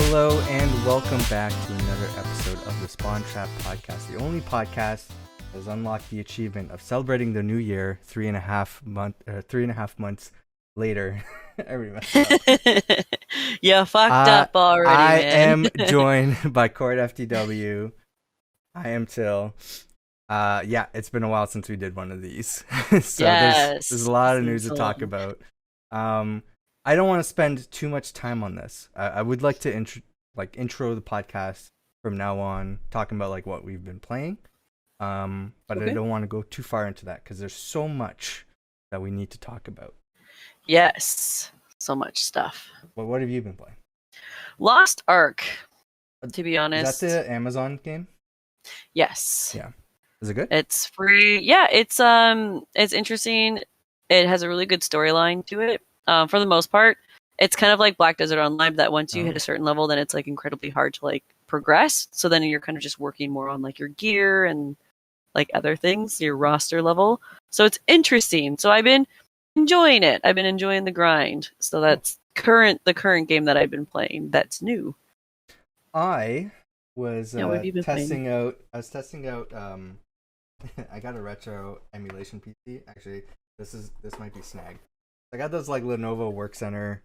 Hello and welcome back to another episode of the Spawn Trap Podcast, the only podcast that has unlocked the achievement of celebrating the new year 3.5 months later. I remember. You fucked up already, I man. am joined by Court FTW. I am Til. Yeah, it's been a while since we did one of these, so Yes. there's a lot of news to talk about. I don't want to spend too much time on this. I would like to intro the podcast from now on, talking about like what we've been playing. But Okay. I don't want to go too far into that because there's so much that we need to talk about. Yes. So much stuff. Well, what have you been playing? Lost Ark, to be honest. Is that the Amazon game? Yes. Yeah. Is it good? It's free. Yeah, it's interesting. It has a really good storyline to it. For the most part, it's kind of like Black Desert Online, that once you hit a certain level, then it's like incredibly hard to like progress. So then you're kind of just working more on like your gear and like other things, your roster level. So it's interesting. So I've been enjoying it. I've been enjoying the grind. So that's the current game that I've been playing. That's new. I was Yeah, what have you been testing out. I was testing out. I got a retro emulation PC. Actually, this might be snagged. I got those like Lenovo Work Center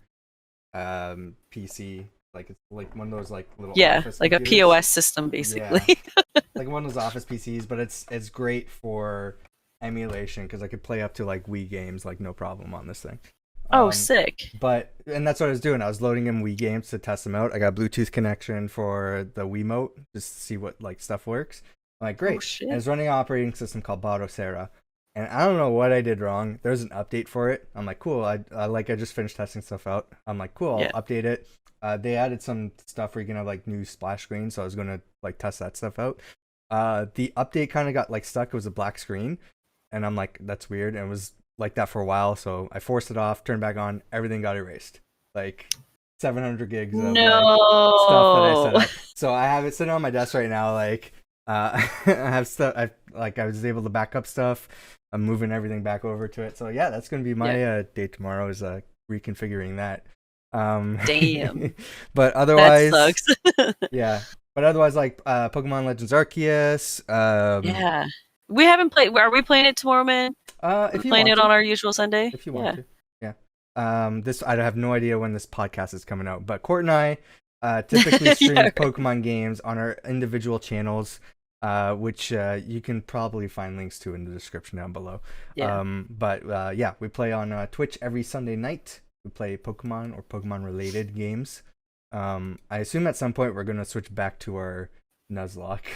PC. Like it's like one of those like little office like computers. a POS system basically. Yeah. Like one of those office PCs, but it's great for emulation because I could play up to like Wii games like no problem on this thing. Oh, sick. And that's what I was doing. I was loading in Wii games to test them out. I got a Bluetooth connection for the Wiimote just to see what like stuff works. I'm like, great. Oh, shit. And it's running an operating system called Batocera. And I don't know what I did wrong. There's an update for it. I'm like, cool. I just finished testing stuff out. I'm like, cool. I'll update it. They added some stuff where you can have like new splash screens, so I was gonna like test that stuff out. The update kind of got like stuck. It was a black screen, and I'm like, that's weird. And it was like that for a while, so I forced it off, turned back on. Everything got erased. Like 700 gigs of like, stuff that I set up. So I have it sitting on my desk right now. Like I have stuff. I was able to back up stuff. I'm moving everything back over to it. So yeah, that's gonna be my day tomorrow is reconfiguring that. Damn. But otherwise, that sucks. yeah. But otherwise, like Pokemon Legends Arceus. Yeah, we haven't played. Are we playing it tomorrow, man? If you playing want it to. on our usual Sunday. If you want to, yeah. This I have no idea when this podcast is coming out, but Court and I typically stream Pokemon games on our individual channels. Which you can probably find links to in the description down below. Yeah. But yeah, we play on Twitch every Sunday night. We play Pokemon or Pokemon-related games. I assume at some point we're going to switch back to our Nuzlocke.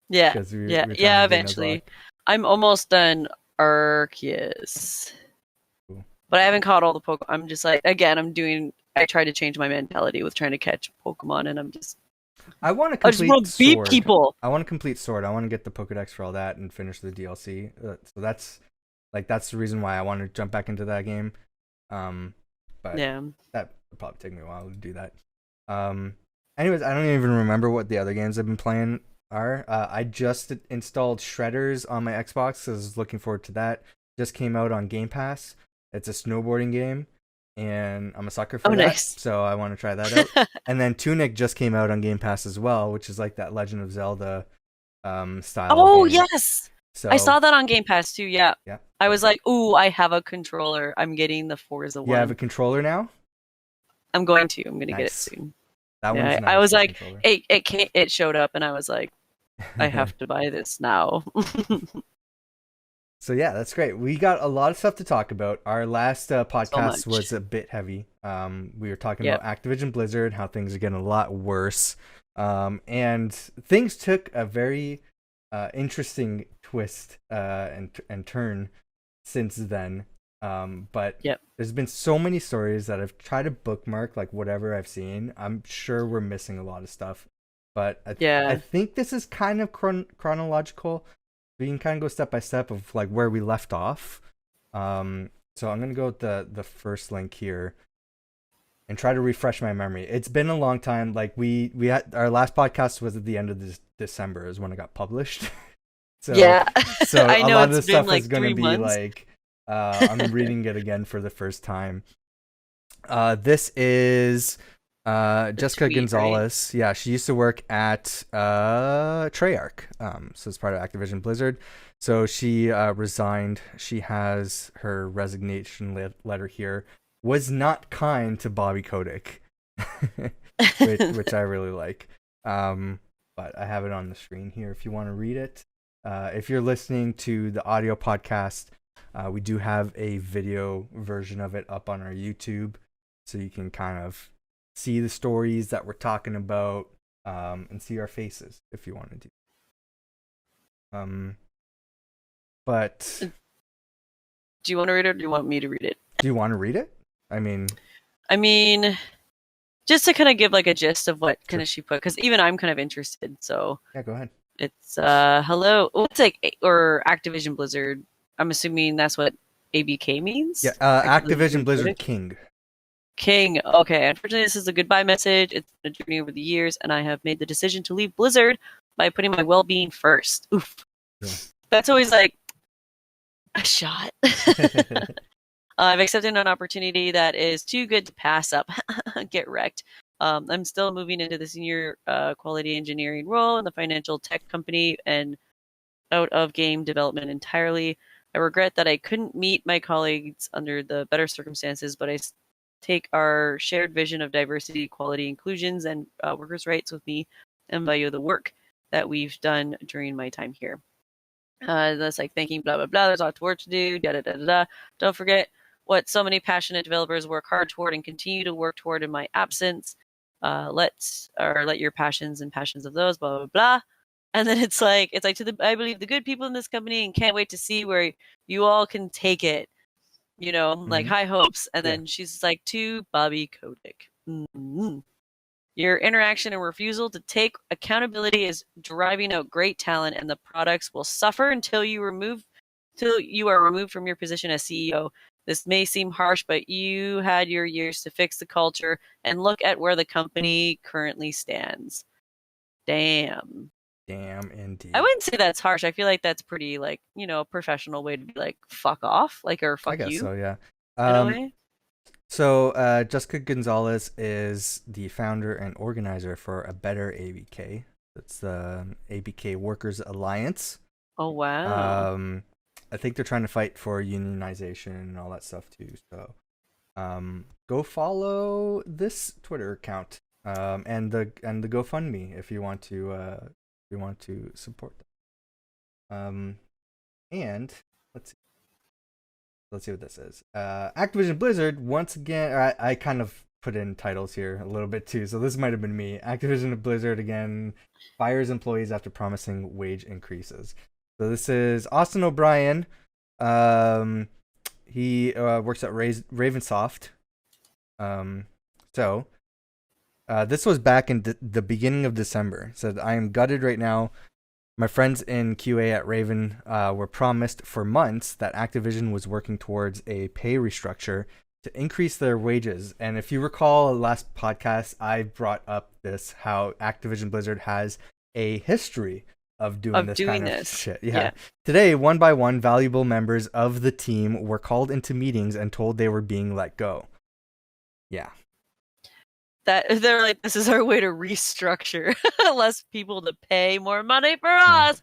Yeah, yeah, eventually. Nuzlocke. I'm almost done Arceus. Cool. But I haven't caught all the Pokemon. I'm just like, again, I try to change my mentality with trying to catch Pokemon, and I'm just... I want to complete Sword. Beat people. I want to complete Sword. I want to get the Pokedex for all that and finish the DLC. So that's the reason why I want to jump back into that game. But yeah, that would probably take me a while to do that. Anyways, I don't even remember what the other games I've been playing are. I just installed Shredders on my Xbox, so I was looking forward to that. Just came out on Game Pass. It's a snowboarding game. And I'm a sucker for that, nice. So I want to try that out. And then Tunic just came out on Game Pass as well, which is like that Legend of Zelda style. Oh game. Yes, so, I saw that on Game Pass too. Yeah. I was like, ooh, I have a controller. I'm getting the Forza one. You have a controller now? I'm going to get it soon. That one's nice. I was like, it showed up, and I was like, I have to buy this now. So yeah, that's great. We got a lot of stuff to talk about. Our last podcast was a bit heavy. We were talking about Activision Blizzard, how things are getting a lot worse. And things took a very interesting twist and turn since then. But there's been so many stories that I've tried to bookmark, like whatever I've seen. I'm sure we're missing a lot of stuff. But I think this is kind of chronological. We can kind of go step by step of like where we left off. So I'm gonna go with the first link here and try to refresh my memory. It's been a long time. Like we had our last podcast was at the end of this December is when it got published. So I know a lot of it's this stuff been like is gonna 3 be months. like I'm reading it again for the first time. This is The Jessica tweet, right? Gonzalez, yeah, she used to work at Treyarch, so it's part of Activision Blizzard. So she resigned. She has her resignation letter here. Was not kind to Bobby Kotick, which I really like. Um, but I have it on the screen here if you want to read it. If you're listening to the audio podcast, we do have a video version of it up on our YouTube, so you can kind of see the stories that we're talking about, and see our faces if you want to do. But Do you want to read it or do you want me to read it? do you want to read it? I mean, just to kind of give like a gist of what kind sure. of she put, because even I'm kind of interested. So Yeah, go ahead. it's hello. What's like or Activision Blizzard? I'm assuming that's what ABK means. Yeah, Activision Blizzard King. King. Okay, unfortunately, this is a goodbye message. It's been a journey over the years, and I have made the decision to leave Blizzard by putting my well-being first. Oof. Yeah. That's always like a shot. I've accepted an opportunity that is too good to pass up. Get wrecked. I'm still moving into the senior quality engineering role in the financial tech company and out of game development entirely. I regret that I couldn't meet my colleagues under the better circumstances, but I take our shared vision of diversity, equality, inclusions, and workers' rights with me and value the work that we've done during my time here. That's like thanking blah blah blah. There's lots of work to do. Da da da da da. Don't forget what so many passionate developers work hard toward and continue to work toward in my absence. Let your passions and passions of those blah blah blah. And then it's like to the I believe the good people in this company and can't wait to see where you all can take it. Like high hopes. And Yeah. then she's like to Bobby Kotick. Mm-hmm. Your interaction and refusal to take accountability is driving out great talent, and the products will suffer until you are removed from your position as CEO. This may seem harsh, but you had your years to fix the culture, and look at where the company currently stands. Damn. Damn, indeed. I wouldn't say that's harsh. I feel like that's pretty like, a professional way to be like, fuck off, like, or I fuck guess you so, yeah. in a way. So Jessica Gonzalez is the founder and organizer for A Better ABK. It's the ABK Workers Alliance. Oh, wow. I think they're trying to fight for unionization and all that stuff too. So go follow this Twitter account, and the GoFundMe if you want to support them. And let's see what this is. Activision Blizzard once again. I kind of put in titles here a little bit too, so this might have been me. Activision Blizzard again fires employees after promising wage increases. So this is Austin O'Brien. He works at Ravensoft. So this was back in the beginning of December. Said, I am gutted right now. My friends in QA at Raven were promised for months that Activision was working towards a pay restructure to increase their wages. And if you recall last podcast, I brought up how Activision Blizzard has a history of doing this kind of shit. Yeah. Today, one by one, valuable members of the team were called into meetings and told they were being let go. Yeah. That they're like, this is our way to restructure. Less people to pay, more money for us.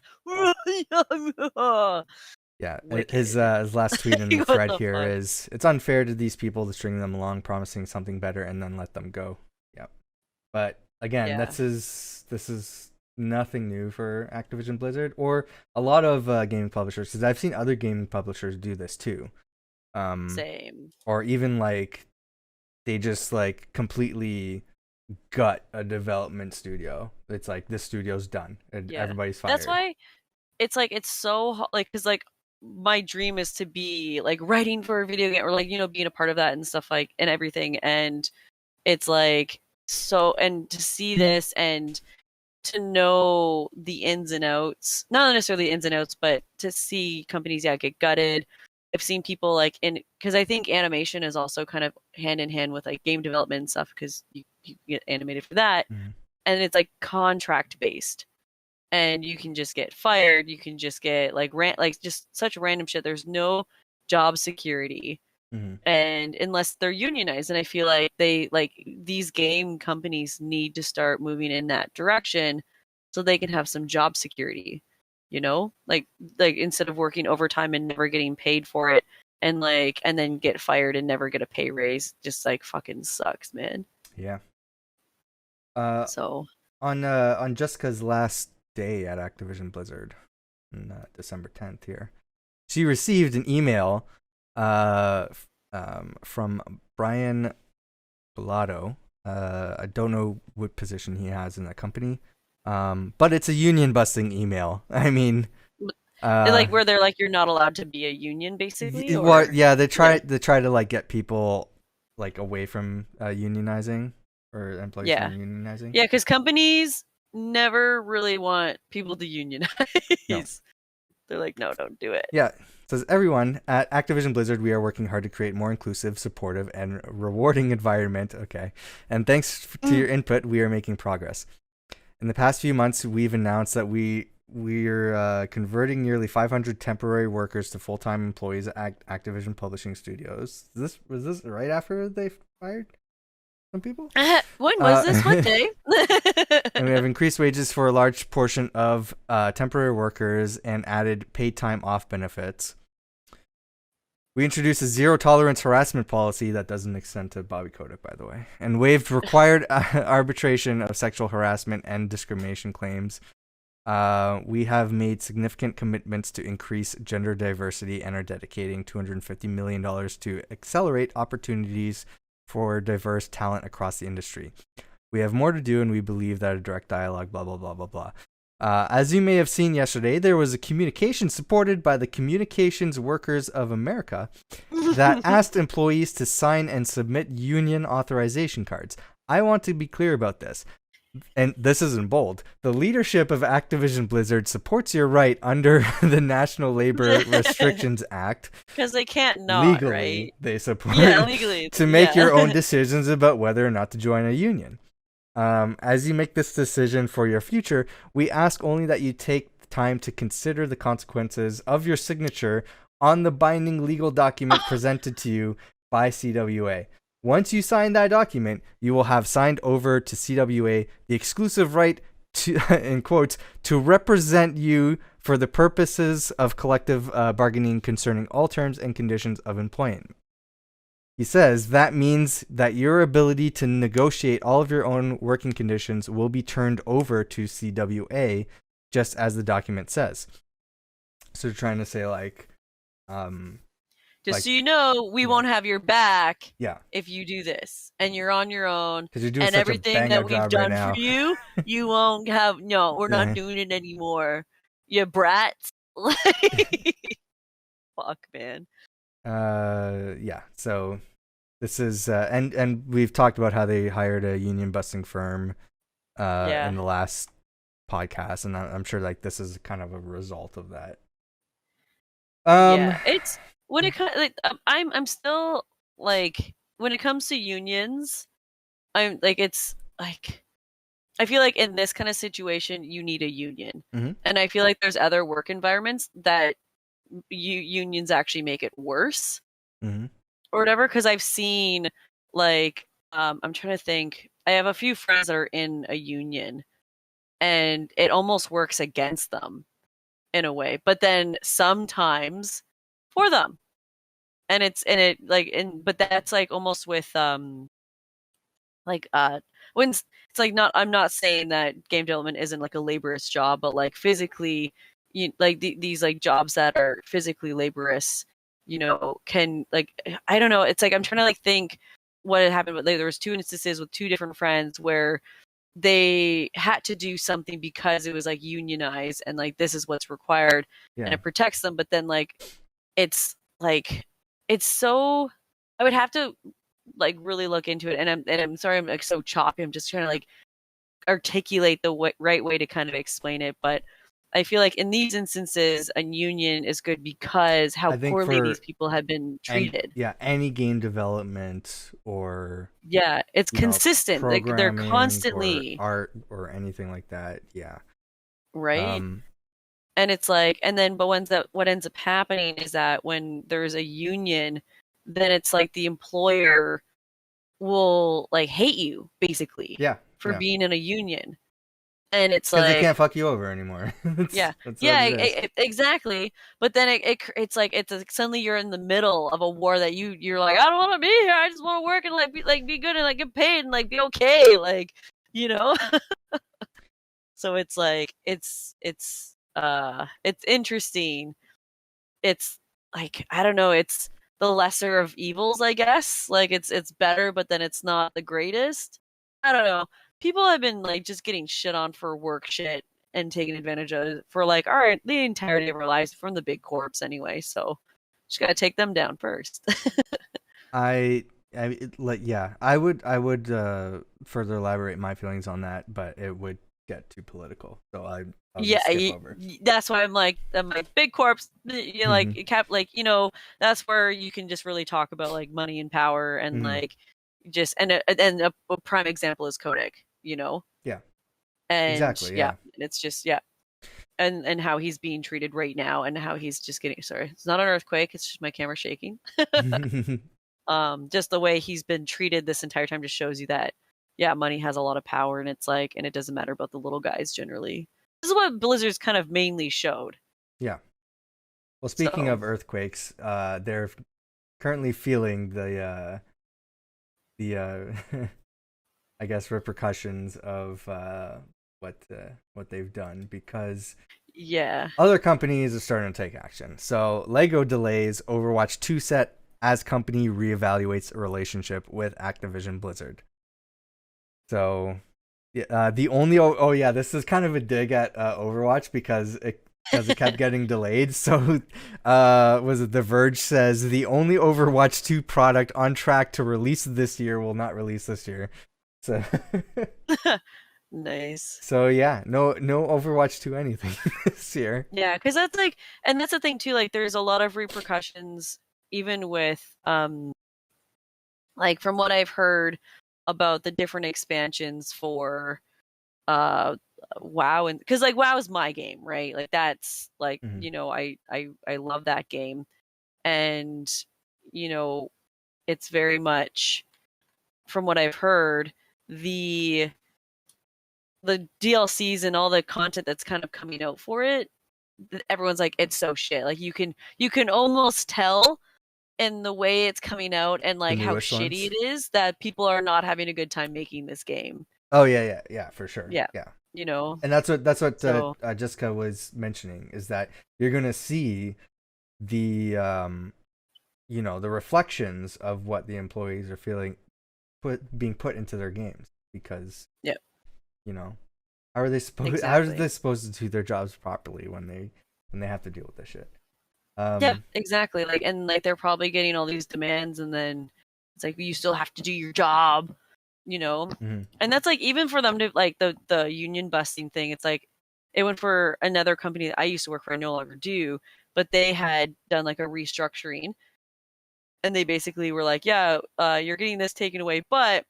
Yeah, his last tweet in the thread here is, it's unfair to these people to string them along, promising something better and then let them go. Yep. But again, this is nothing new for Activision Blizzard or a lot of gaming publishers, because I've seen other gaming publishers do this too. Same. Or even like they just like completely gut a development studio. It's like, this studio's done and everybody's fired. That's why it's like, it's so like, because like my dream is to be like writing for a video game or like, being a part of that and stuff like and everything. And it's like, so, and to see this and to know the ins and outs, not necessarily the ins and outs, but to see companies get gutted. I've seen people like because I think animation is also kind of hand in hand with like game development and stuff, because you get animated for that. Mm-hmm. And it's like contract based, and you can just get fired. You can just get like just such random shit. There's no job security. Mm-hmm. And unless they're unionized, and I feel like these game companies need to start moving in that direction so they can have some job security, like instead of working overtime and never getting paid for it, and then get fired and never get a pay raise, just like fucking sucks, man. Yeah. Uh, So on Jessica's last day at Activision Blizzard, on December 10th here, she received an email from Brian Bellato. I don't know what position he has in that company, but it's a union busting email. I mean, like where they're like you're not allowed to be a union, basically, well, or yeah, they try to like get people like away from unionizing or employees yeah, from unionizing. yeah, because companies never really want people to unionize. No. They're like, no, don't do it. Yeah. It says, everyone at Activision Blizzard, we are working hard to create more inclusive, supportive, and rewarding environment. Okay. And thanks to your input, we are making progress. In the past few months, we've announced that we're converting nearly 500 temporary workers to full-time employees at Activision Publishing Studios. Was this right after they fired some people? When was this? What day? And we have increased wages for a large portion of temporary workers and added paid time off benefits. We introduced a zero-tolerance harassment policy that doesn't extend to Bobby Kotick, by the way, and waived required arbitration of sexual harassment and discrimination claims. We have made significant commitments to increase gender diversity and are dedicating $250 million to accelerate opportunities for diverse talent across the industry. We have more to do, and we believe that a direct dialogue, blah, blah, blah, blah, blah. As you may have seen yesterday, there was a communication supported by the Communications Workers of America that asked employees to sign and submit union authorization cards. I want to be clear about this, and this is in bold. The leadership of Activision Blizzard supports your right under the National Labor Restrictions Act. Because they can't not, legally, right? they support legally to make your own decisions about whether or not to join a union. As you make this decision for your future, we ask only that you take time to consider the consequences of your signature on the binding legal document presented to you by CWA. Once you sign that document, you will have signed over to CWA the exclusive right to, in quotes, to represent you for the purposes of collective bargaining concerning all terms and conditions of employment. He says that means that your ability to negotiate all of your own working conditions will be turned over to CWA, just as the document says. So they're trying to say just so you know, we won't have your back. Yeah. If you do this, and you're on your own, because you're doing and such everything a that we've done right for you, you won't have. No, we're not doing it anymore. You brats. Fuck, man. Yeah. So this is and we've talked about how they hired a union busting firm in the last podcast, and I'm sure like this is kind of a result of that. Yeah, it's when it comes like I'm still like when it comes to unions, I'm like it's like I feel like in this kind of situation you need a union, and I feel like there's other work environments that unions actually make it worse. Or whatever, because I've seen like I'm trying to think. I have a few friends that are in a union, and it almost works against them in a way, but then sometimes for them, but that's like almost with when it's like not. I'm not saying that game development isn't like a laborious job, but like physically, these like jobs that are physically laborious. Can like I don't know. It's like I'm trying to like think what had happened, but like, there was two instances with two different friends where they had to do something because it was like unionized and like this is what's required and it protects them. But then like it's so I would have to like really look into it. And I'm sorry I'm like so choppy. I'm just trying to like articulate the right way to kind of explain it, but I feel like in these instances, a union is good because how poorly these people have been treated. Any game development or it's consistent. Like they're constantly or art or anything like that. Yeah, right. And it's like, and then but what ends up happening is that when there's a union, then it's like the employer will like hate you basically Yeah. for Yeah. being in a union. And it's Because like, they can't fuck you over anymore. yeah, That's what yeah, it is. exactly. But then it's like it's like suddenly you're in the middle of a war that you're like, I don't want to be here. I just want to work and like be good and like get paid and like be okay, like, you know. So it's like it's interesting. It's like, I don't know, it's the lesser of evils, I guess. Like it's better, but then it's not the greatest. I don't know. People have been like just getting shit on for work shit and taken advantage of for like the entirety of our lives from the big corps anyway. So just gotta take them down first. Yeah, I would further elaborate my feelings on that, but it would get too political, so I'll Yeah, just skip over. that's why I'm like big corpse. You know, like Hmm. it kept like, you know, that's where you can just really talk about like money and power and Hmm. like just and a prime example is Kodak. You know, Yeah, and exactly. yeah, Yeah. it's just yeah, and how he's being treated right now and how he's just getting sorry, it's not an earthquake, it's just my camera shaking. Just the way he's been treated this entire time just shows you that yeah, money has a lot of power, and it's like, and it doesn't matter about the little guys generally. This is what Blizzard's kind of mainly showed. Yeah. Well, speaking So of earthquakes, they're currently feeling the I guess repercussions of what they've done, because yeah. other companies are starting to take action. So Lego delays Overwatch 2 set as company reevaluates a relationship with Activision Blizzard. So yeah, the only yeah, this is kind of a dig at Overwatch because it kept getting delayed. So was it The Verge says the only Overwatch 2 product on track to release this year will not release this year. So Nice. so yeah, no Overwatch 2 anything this year. Yeah, because that's like, and that's the thing too. Like, there's a lot of repercussions, even with like from what I've heard about the different expansions for uh WoW, and because like WoW is my game, right? Like that's like, Mhm. you know, I love that game, and you know, it's very much from what I've heard the DLCs and all the content that's kind of coming out for it, everyone's like, it's so shit. Like you can almost tell in the way it's coming out and The like how newest shitty ones. it is that people are not having a good time making this game. Oh yeah, for sure. Yeah, Yeah. you know. And that's what So Jessica was mentioning, is that you're gonna see the the reflections of what the employees are feeling being put into their games, because yeah, you know how are they exactly. supposed to do their jobs properly when they have to deal with this shit. Yeah, um exactly. Like, and like they're probably getting all these demands, and then it's like you still have to do your job, you know. mhm. And that's like even for them to like the union busting thing. It's like it went for another company that I used to work for. I no longer do, but they had done like a restructuring, and they basically were like, yeah, you're getting this taken away, but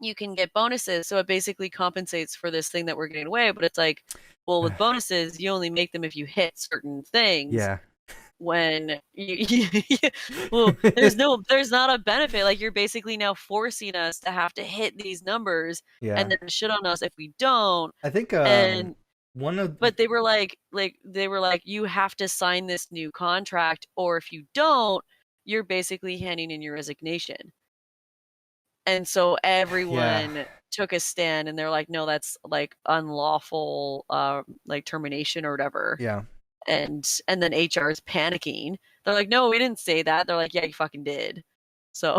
you can get bonuses. So it basically compensates for this thing that we're getting away. But it's like, well, with bonuses, you only make them if you hit certain things. Yeah. When well, there's not a benefit. Like, you're basically now forcing us to have to hit these numbers Yeah, and then shit on us if we don't. I think And one of but they were like, you have to sign this new contract, or if you don't, you're basically handing in your resignation. And so yeah, everyone took a stand, and they're like, no, that's like unlawful, like termination or whatever. yeah. And then HR is panicking. They're like, no, we didn't say that. They're like, yeah, you fucking did. So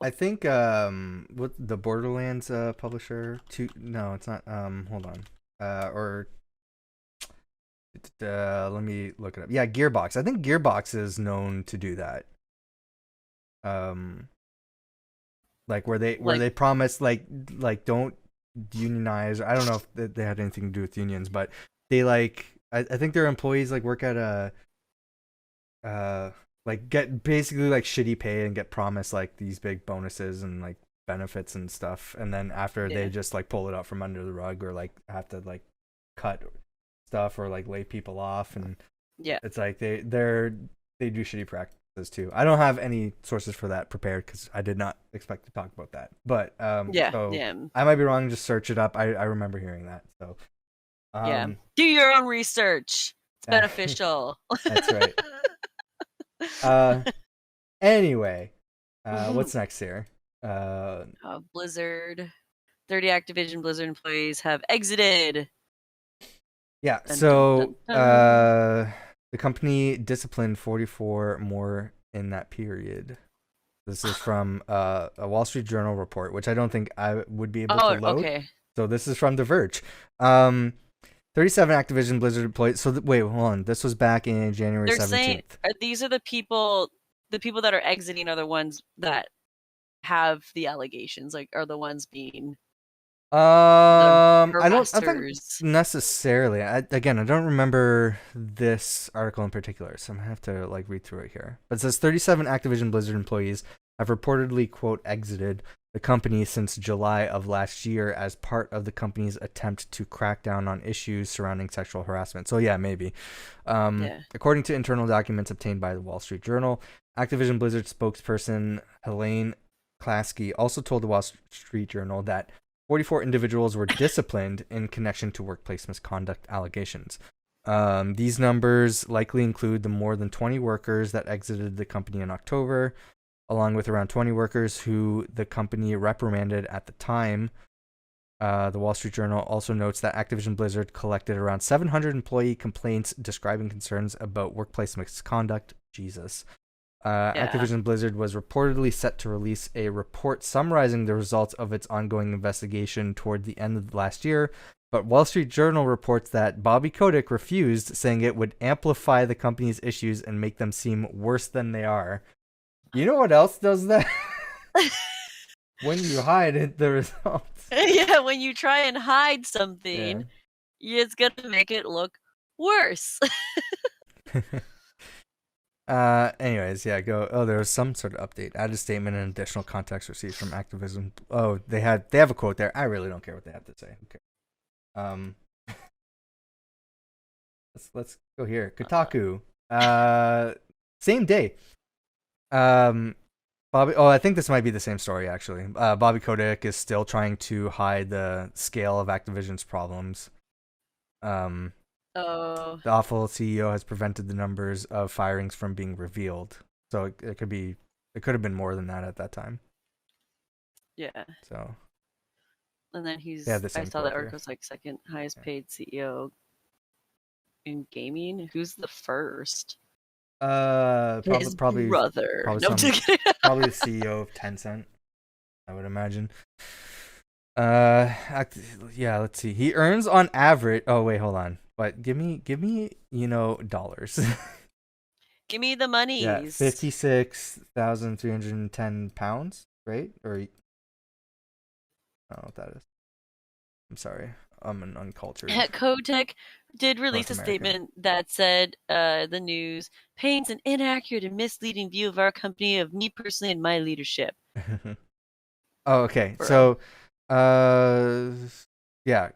I think what the Borderlands publisher, to no, it's not, hold on. Or let me look it up. Yeah, Gearbox. I think Gearbox is known to do that. Um like where like, they promise, like don't unionize. I don't know if they had anything to do with unions, but they like I think their employees like work at a like get basically like shitty pay and get promised like these big bonuses and like benefits and stuff, and then after they yeah, just like pull it out from under the rug, or like have to like cut stuff or like lay people off, and yeah, it's like they do shitty says too. I don't have any sources for that prepared because I did not expect to talk about that. But so yeah, I might be wrong. Just search it up. I remember hearing that. So yeah. Do your own research. It's uh, beneficial. that's right. Anyway, what's next here? Blizzard. 30 Activision Blizzard employees have exited. Yeah, Dun, so dun, dun, dun. the company disciplined 44 more in that period. This is from a Wall Street Journal report, which I don't think I would be able to load. Okay. So this is from The Verge. 37 Activision Blizzard employees. So wait, hold on. This was back in January 17th. Saying, these are the people that are exiting are the ones that have the allegations, like are the ones being I don't think necessarily. I don't remember this article in particular, so I'm gonna have to like read through it here. But it says 37 Activision Blizzard employees have reportedly, quote, exited the company since July of last year as part of the company's attempt to crack down on issues surrounding sexual harassment. So yeah, maybe. According to internal documents obtained by the Wall Street Journal, Activision Blizzard spokesperson Helene Klasky also told the Wall Street Journal that 44 individuals were disciplined in connection to workplace misconduct allegations. These numbers likely include the more than 20 workers that exited the company in October, along with around 20 workers who the company reprimanded at the time. The Wall Street Journal also notes that Activision Blizzard collected around 700 employee complaints describing concerns about workplace misconduct. Jesus. Activision Blizzard was reportedly set to release a report summarizing the results of its ongoing investigation toward the end of last year, but Wall Street Journal reports that Bobby Kotick refused, saying it would amplify the company's issues and make them seem worse than they are. You know what else does that? When you hide the results. Yeah, when you try and hide something, it's gonna make it look worse. Anyways, yeah, go. Oh, there was some sort of update. Add a statement and additional context received from Activision. Oh, they have a quote there. I really don't care what they have to say. Okay. Let's go here. Kotaku. Same day. Bobby. Oh, I think this might be the same story actually. Bobby Kotick is still trying to hide the scale of Activision's problems. The awful CEO has prevented the numbers of firings from being revealed. So it could have been more than that at that time. Yeah. So. And then I saw that article's like second highest paid CEO in gaming. Who's the first? Probably brother. Probably the CEO of Tencent, I would imagine. Yeah, let's see. He earns on average. Oh wait, hold on. But give me, dollars. Give me the money. Yeah, 56,310 pounds, right? Or I don't know what that is. I'm sorry. I'm an uncultured. Kotick did release a statement that said the news paints an inaccurate and misleading view of our company, of me personally, and my leadership. Oh, okay. So, yeah.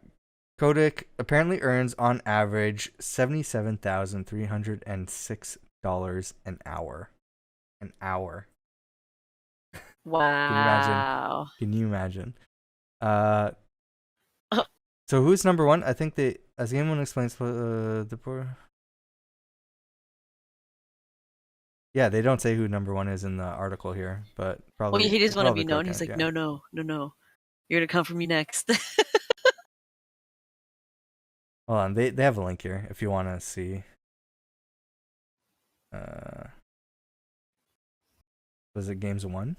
Kotick apparently earns on average $77,306 an hour. An hour. Wow. Can you imagine? So who's number one? I think as anyone explains the poor. Yeah, they don't say who number one is in the article here, but probably. Well, he just want to be known. He's like, no. You're gonna come for me next. Hold on, they have a link here if you want to see. Was it Games One?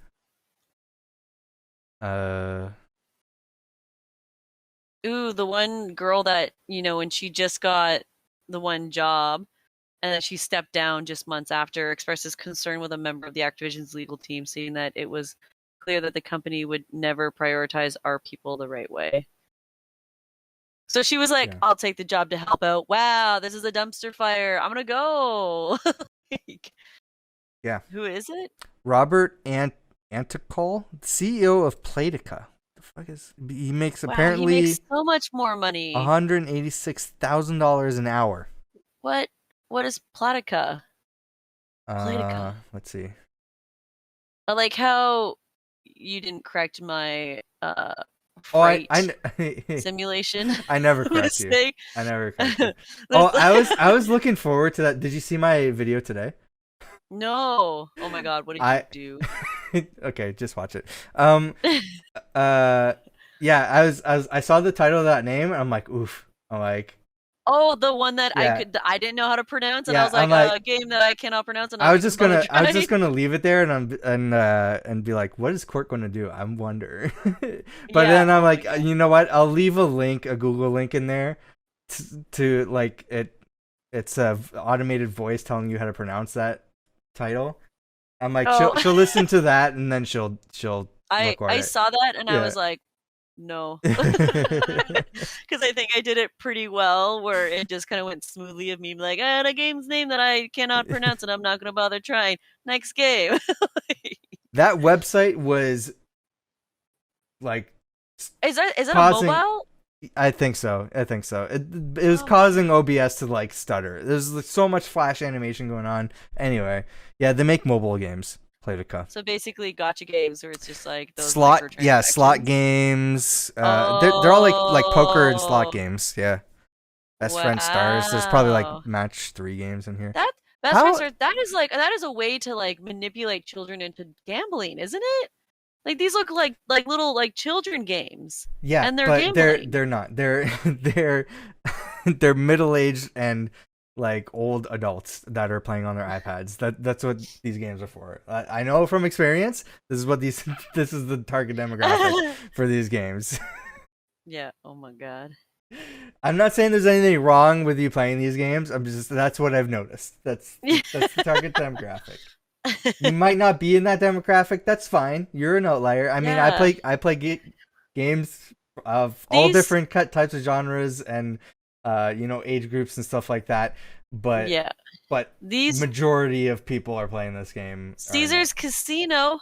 Ooh, the one girl that, when she just got the one job and then she stepped down just months after, expresses concern with a member of the Activision's legal team, saying that it was clear that the company would never prioritize our people the right way. So she was like, I'll take the job to help out. Wow, this is a dumpster fire. I'm going to go. Yeah. Who is it? Robert Anticol, CEO of Playtika. The fuck is he makes apparently he makes so much more money. $186,000 an hour. What is Playtika? Politica. Let's see. I like how you didn't correct my Oh, fright simulation I never correct you. mistake. I never correct you. Oh, I was looking forward to that. Did you see my video today? No. Oh my god, what did you I do? okay, just watch it. Uh, yeah, I saw the title of that name, and I'm like, oof. I'm like, Oh, the one that yeah, I didn't know how to pronounce, and I yeah. was I'm like, like, a game that I cannot pronounce, and I'm not gonna bother I was trying. just gonna leave it there, and be like, what is Court going to do? I'm wondering. But Yeah. then I'm Oh my like, god. you know what? I'll leave a link, a Google link in there, to like it. It's a automated voice telling you how to pronounce that title. I'm like, Oh, she'll listen to that, and then she'll record I it. saw that, and I Yeah. was like, no, because I think I did it pretty well, where it just kind of went smoothly of me like, I had a game's name that I cannot pronounce, and I'm not gonna bother trying. Next game. That website was like Is that a causing. mobile? I think so. It was Oh my god. causing OBS to like stutter. There's like, so much flash animation going on. Anyway, yeah, they make mobile games. Playtica. So basically, gotcha games where it's just like those Slot microtransactions. games. They're all like poker and slot Oh, games. Yeah, best friend stars. There's probably like wow. match 3 games in here. That best friends How? are that is a way to like manipulate children into gambling, isn't it? Like these look like little like children games, Yeah, and they're but gambling. they're not. They're they're middle aged and like old adults that are playing on their iPads. That's what these games are for. I know from experience. This is what these. This is the target demographic for these games. Yeah. Oh my god. I'm not saying there's anything wrong with you playing these games. I'm just that's what I've noticed. That's the target demographic. You might not be in that demographic. That's fine. You're an outlier. I mean, Yeah. games of all These. different types of genres and age groups and stuff like that. But Yeah. but These majority of people are playing this game are not. Caesar's Casino.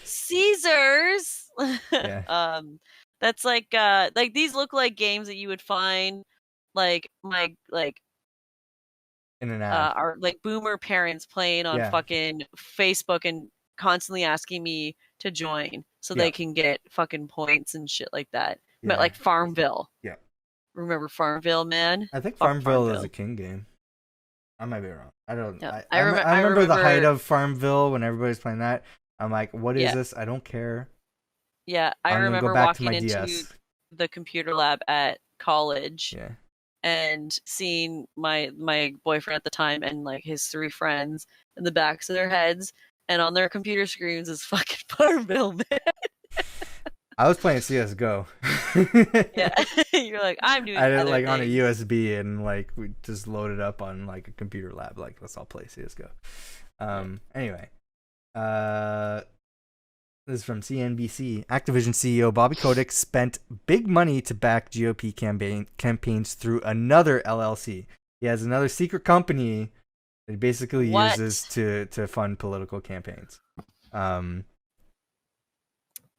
Caesars. Yeah, um, that's like these look like games that you would find like my like in an ad. our like boomer parents playing on Yeah, fucking Facebook and constantly asking me to join so yeah, they can get fucking points and shit like that. But yeah, like Farmville. yeah. Remember Farmville, man? I think Fuck Farmville is a Farmville. King game. I might be wrong. I don't. Yeah. I I remember the height remember of Farmville when everybody's playing that. I'm like, what is yeah. this? I don't care. Yeah. I I'm gonna go remember back to walking my into DS. the computer lab at college Yeah. and seeing my boyfriend at the time and like his 3 friends in the backs of their heads and on their computer screens is fucking Farmville, man. I was playing CS:GO. Yeah. You're like, I'm I doing did it other like on a things. USB and like we just loaded up on like a computer lab. Like let's all play CS:GO. Yeah. Anyway, uh, this is from CNBC. Activision CEO Bobby Kotick spent big money to back GOP campaigns through another LLC. He has another secret company that he basically uses What? to fund political campaigns. Um,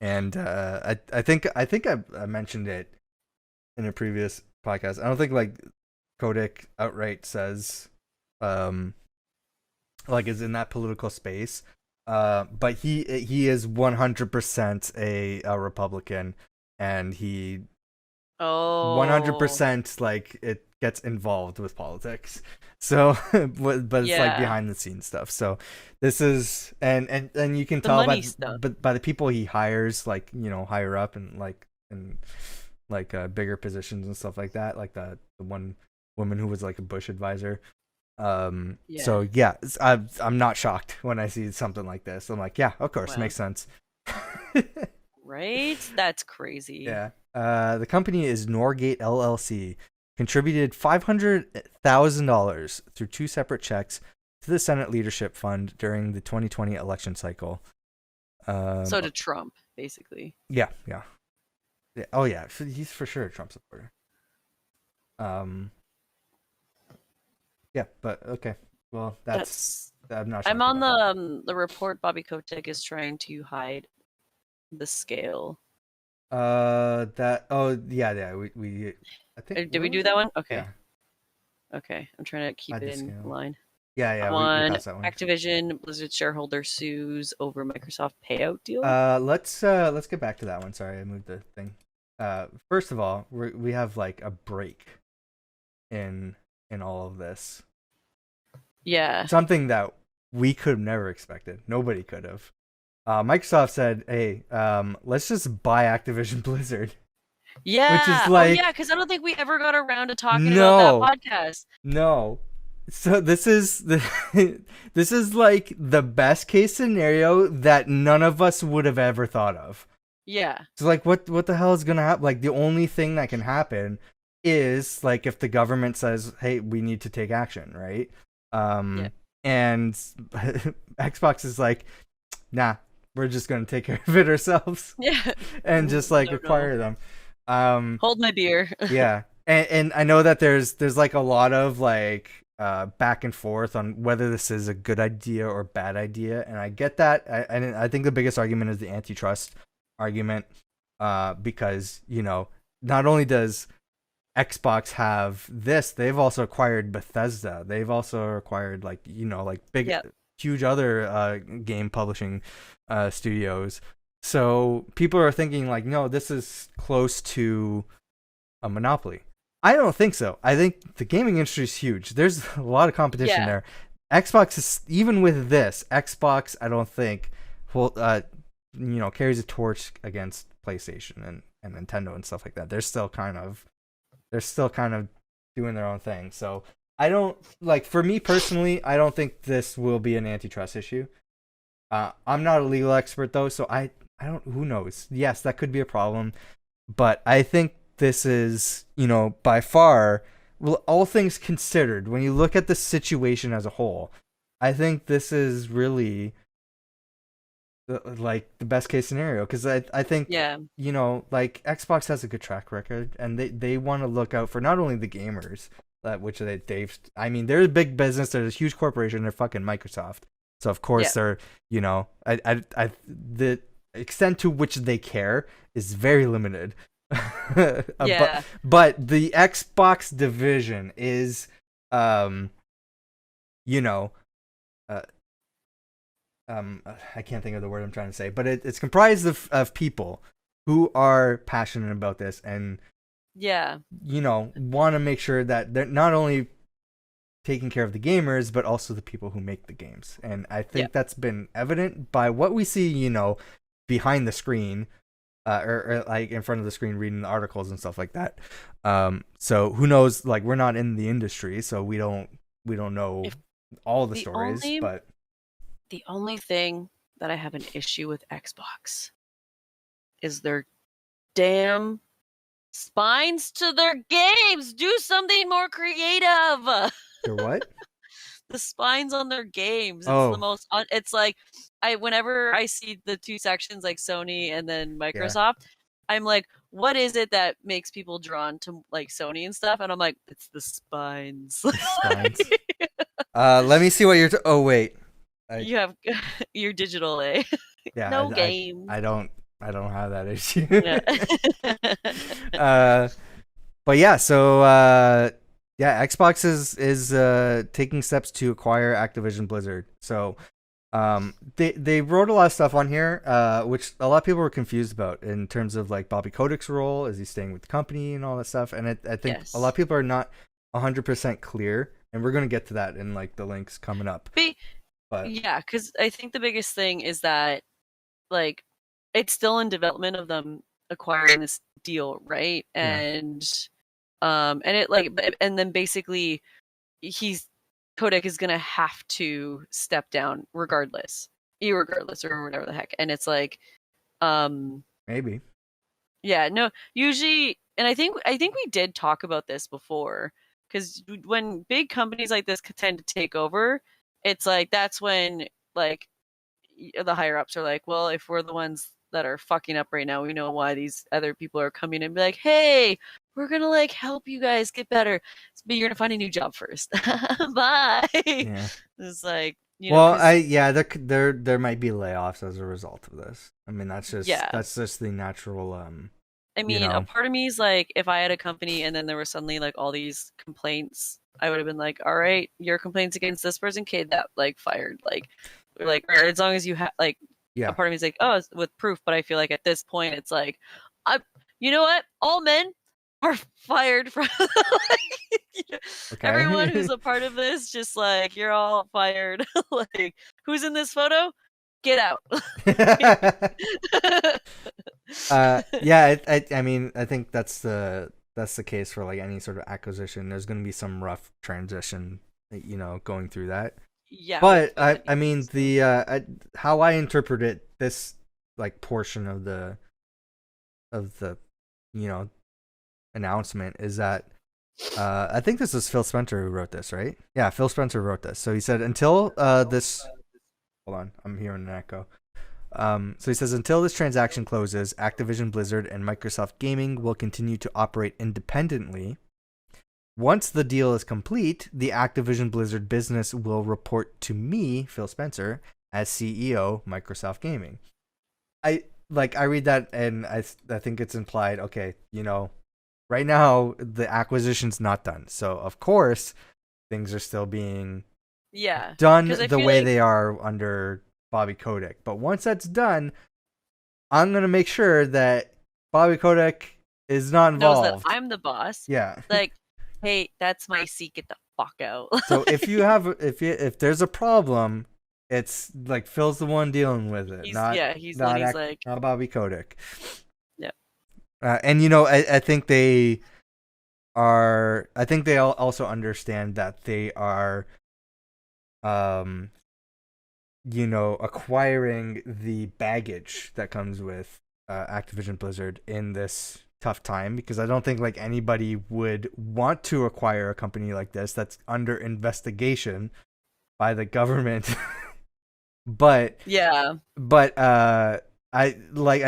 and I think I mentioned it in a previous podcast. I don't think like Kotick outright says like is in that political space. But he is 100% a Republican, and he Oh. 100% like it gets involved with politics. So, but it's like Yeah. behind the scenes stuff. So this is and you can The tell money stuff. by the people he hires, like higher up and bigger positions and stuff like that. Like the one woman who was like a Bush advisor. Yeah. So yeah, I'm not shocked when I see something like this. I'm like, yeah, of course, Wow. makes sense. Right? That's crazy. Yeah. The company is Norgate LLC. Contributed $500,000 through 2 separate checks to the Senate Leadership Fund during the 2020 election cycle. So to Trump, basically. Yeah. Oh yeah, he's for sure a Trump supporter. Yeah, but okay. Well, That's I'm not I'm shocked on about that. the report Bobby Kotick is trying to hide the scale. That yeah, we I think Did where we was do that that? one? Okay. Yeah, Okay. I'm trying to keep hide it the in scale. line. Yeah, we One, passed that one. Activision Blizzard shareholder sues over Microsoft payout deal. Let's get back to that one. Sorry, I moved the thing. First of all, we have like a break in all of this. Yeah. Something that we could have never expected. Nobody could have. Microsoft said, "Hey, let's just buy Activision Blizzard," which is Yeah. Oh, like, yeah, because I don't think we ever got around to talking about that no, podcast. no. So this is this is like the best case scenario that none of us would have ever thought of. Yeah. So like, what the hell is gonna happen? Like, the only thing that can happen is like if the government says, "Hey, we need to take action," right? Yeah. And Xbox is like, "Nah, we're just gonna take care of it ourselves," Yeah. and just like No, acquire no. them. Hold my beer. Yeah, and I know that there's like a lot of like back and forth on whether this is a good idea or bad idea, and I get that. I think the biggest argument is the antitrust argument, because not only does Xbox have this, they've also acquired Bethesda. They've also acquired like big, Yep. huge other game publishing studios. So people are thinking like, no, this is close to a monopoly. I don't think so. I think the gaming industry is huge. There's a lot of competition there. Xbox is, even with this, Xbox I don't think will carries a torch against PlayStation and Nintendo and stuff like that. They're still kind of doing their own thing. So I don't like, for me personally, I don't think this will be an antitrust issue. I'm not a legal expert though, so I don't, who knows? Yes, that could be a problem, but I think this is, by far, well, all things considered, when you look at the situation as a whole, I think this is really like the best case scenario, because I think like Xbox has a good track record, and they want to look out for not only the gamers, which they've I mean, they're a big business, they're a huge corporation, they're fucking Microsoft, so of course they're the extent to which they care is very limited. But the Xbox division is I can't think of the word I'm trying to say, but it's comprised of people who are passionate about this and want to make sure that they're not only taking care of the gamers but also the people who make the games. And I think that's been evident by what we see, behind the screen, or like in front of the screen reading the articles and stuff like that. So who knows, like, we're not in the industry, so we don't know all the stories, but the only thing that I have an issue with Xbox is their damn spines to their games. Do something more creative. Their what? The spines on their games. It's the most. It's like whenever I see the two sections, like Sony and then Microsoft, I'm like, what is it that makes people drawn to like Sony and stuff? And I'm like, it's the spines. The spines. Let me see what you're. Oh wait. You have your digital, eh? Yeah, no games. I don't have that issue. Yeah. But yeah, so Xbox is taking steps to acquire Activision Blizzard. So they wrote a lot of stuff on here, which a lot of people were confused about in terms of like Bobby Kotick's role. Is he staying with the company and all that stuff? And I think a lot of people are not 100% clear, and we're going to get to that in like the links coming up. But yeah, because I think the biggest thing is that like it's still in development of them acquiring this deal, right? And it like, and then basically Kotick is gonna have to step down regardless, irregardless, or whatever the heck. And it's like, maybe, no, usually, and I think we did talk about this before, because when big companies like this tend to take over, it's like that's when like the higher ups are like, well, if we're the ones that are fucking up right now, we know why these other people are coming in and be like, hey, we're gonna like help you guys get better, but you're gonna find a new job first. Bye. Yeah. It's like, there might be layoffs as a result of this. I mean, that's just the natural I you mean, a know. part of me is like, if I had a company and then there was suddenly like all these complaints, I would have been like, all right, your complaints against this person, okay, that like fired, like, or as long as you have like, a Yeah. part of me is like, oh, it's with proof, but I feel like at this point, it's like, I, you know what, all men are fired from like, everyone who's Okay. a part of this, just like you're all fired. Like, who's in this photo? Get out. Yeah, I mean, I think that's the case for like any sort of acquisition. There's going to be some rough transition, going through that. Yeah, But with I anything. mean, So how I interpret it, this like portion of the you know announcement is that I think this is Phil Spencer who wrote this, right? Yeah, Phil Spencer wrote this. So he said until this. Hold on, I'm hearing an echo. So he says, until this transaction closes, Activision Blizzard and Microsoft Gaming will continue to operate independently. Once the deal is complete, the Activision Blizzard business will report to me, Phil Spencer, as CEO, Microsoft Gaming. I read that and I think it's implied, okay, right now the acquisition's not done. So of course, things are still being yeah, done because I the feel way like they are under Bobby Kotick. But once that's done, I'm gonna make sure that Bobby Kotick is not knows that involved. I'm the boss. Yeah. Like, hey, that's my seat. Get the fuck out. So if there's a problem, it's like Phil's the one dealing with it, he's the one who's like, not Bobby Kotick. yeah, And I think they are. I think they also understand that they are, um, acquiring the baggage that comes with Activision Blizzard in this tough time, because I don't think like anybody would want to acquire a company like this that's under investigation by the government. but yeah, I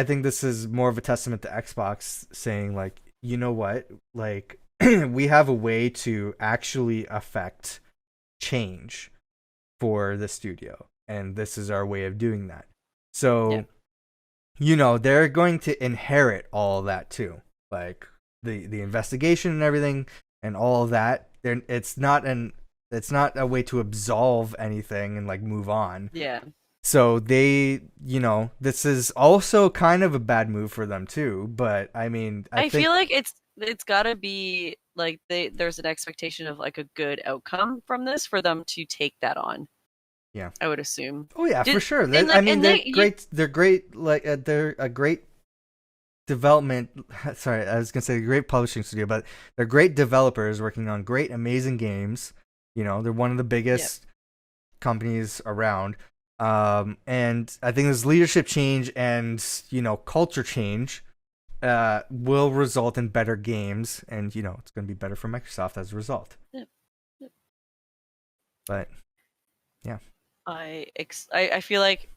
think this is more of a testament to Xbox saying like, you know what, like we have a way to actually affect change for the studio, and this is our way of doing that. yeah. So they're going to inherit all of that too, like the investigation and everything and all of that. It's not a way to absolve anything and like move on. Yeah. So they, this is also kind of a bad move for them too. But I mean, I I think, feel like it's got to be like there's an expectation of like a good outcome from this for them to take that on. yeah. I would assume. Oh yeah, for sure. And I like mean, and they're they you, great. They're great. Like they're a great development. Sorry, I was gonna say great publishing studio, but they're great developers working on great, amazing games. They're one of the yeah. biggest companies around. And I think this leadership change and culture change will result in better games, and it's going to be better for Microsoft as a result. Yeah. Yeah. But yeah, I feel like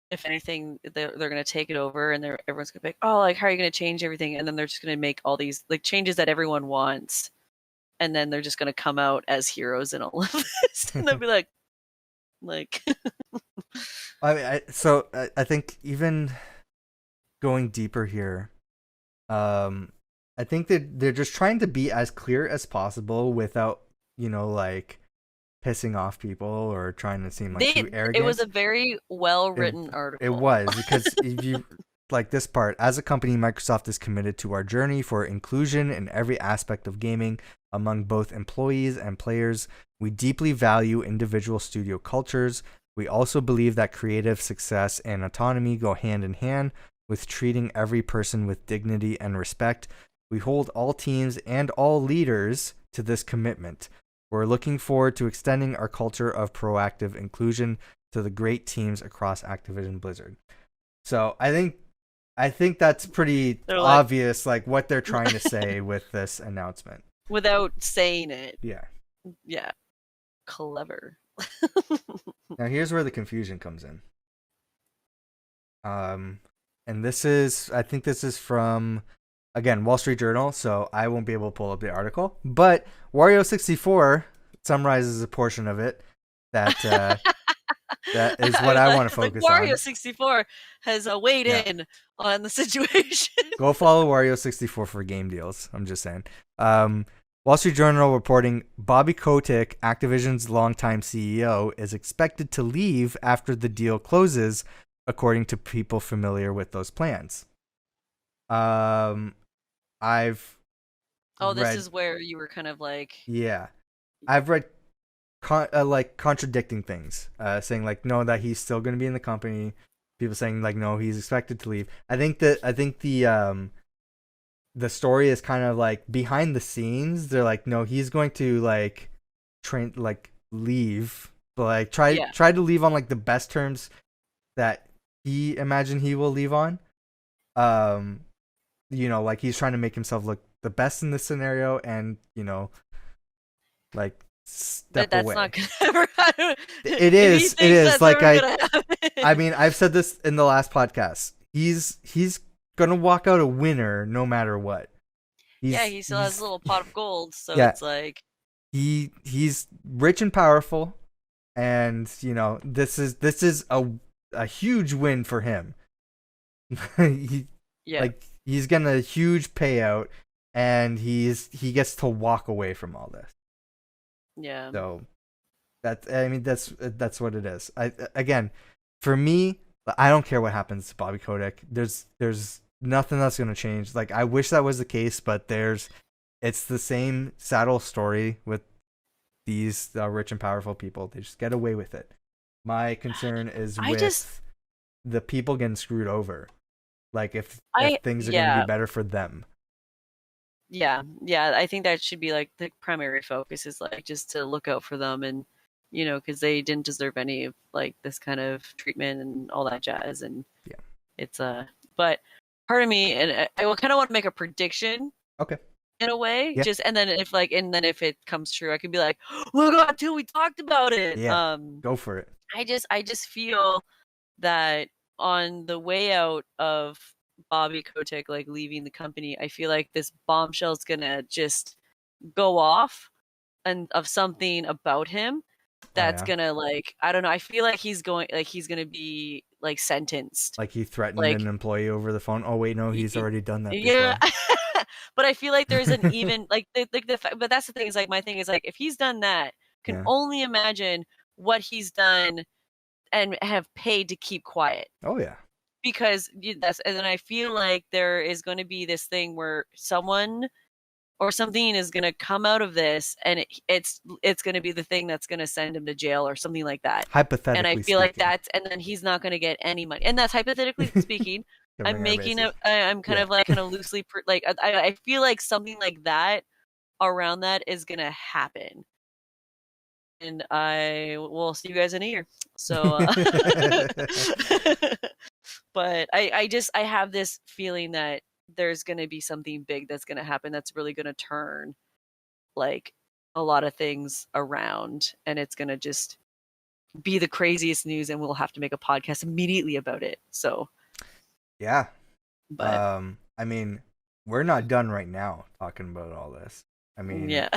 if anything they're going to take it over and everyone's going to be like, oh, like how are you going to change everything, and then they're just going to make all these like changes that everyone wants, and then they're just going to come out as heroes in all of this, and they'll be like I mean, I think even going deeper here, I think that they're just trying to be as clear as possible without like pissing off people or trying to seem like too arrogant. it was a very well written It article. was, because if you like this part, as a company, Microsoft is committed to our journey for inclusion in every aspect of gaming among both employees and players. We deeply value individual studio cultures. We also believe that creative success and autonomy go hand in hand with treating every person with dignity and respect. We hold all teams and all leaders to this commitment. We're looking forward to extending our culture of proactive inclusion to the great teams across Activision Blizzard. So I think that's pretty They're obvious, like what they're trying to say with this announcement. without saying it. Yeah. Yeah. Clever. Now here's where the confusion comes in. And I think this is from, again, Wall Street Journal, so I won't be able to pull up the article. But Wario64 summarizes a portion of it that That is what I want to focus on. Wario 64 has weighed in on the situation. Go follow Wario 64 for game deals. I'm just saying. Wall Street Journal reporting Bobby Kotick, Activision's longtime CEO, is expected to leave after the deal closes, according to people familiar with those plans. This is where you were kind of like... Yeah. I've read contradicting things, saying like no, that he's still going to be in the company. People saying like no, he's expected to leave. I think the story is kind of like behind the scenes. They're like no, he's going to like leave, but like try to leave on like the best terms that he will leave on. Like he's trying to make himself look the best in this scenario, and like step that's away. Not gonna ever happen. It is like I mean, I've said this in the last podcast. He's gonna walk out a winner no matter what. He still has a little pot of gold, so it's like he's rich and powerful, and this is a huge win for him. Like he's getting a huge payout, and he gets to walk away from all this. Yeah. So that's what it is. Again, for me, I don't care what happens to Bobby Kotick. There's nothing that's gonna change. Like I wish that was the case, but it's the same saddle story with these rich and powerful people. They just get away with it. My concern is the people getting screwed over. Like if things are gonna be better for them. Yeah, I think that should be like the primary focus, is like just to look out for them, and because they didn't deserve any of like this kind of treatment and all that jazz, and it's but part of me, and I kind of want to make a prediction. Okay. In a way, and then if it comes true, I could be like, "Look at we talked about it." Yeah. Go for it. I just feel that on the way out of Bobby Kotick like leaving the company, I feel like this bombshell's gonna just go off, and of something about him that's gonna like, I don't know. I feel like he's gonna be like sentenced. Like he threatened an employee over the phone. Oh wait, no, he's already done that before. Yeah. But I feel like there isn't even like but that's the thing, is like my thing is like if he's done that, can only imagine what he's done and have paid to keep quiet. Oh yeah. Because and then I feel like there is going to be this thing where someone or something is going to come out of this, and it's going to be the thing that's going to send him to jail or something like that. Hypothetically, and I feel like and then he's not going to get any money. And that's hypothetically speaking. I'm making it. I'm kind of loosely like I feel like something like that around that is going to happen. And I will see you guys in a year. So, but I have this feeling that there's going to be something big that's going to happen that's really going to turn like a lot of things around, and it's going to just be the craziest news, and we'll have to make a podcast immediately about it. So, yeah. But I mean, we're not done right now talking about all this. I mean, yeah.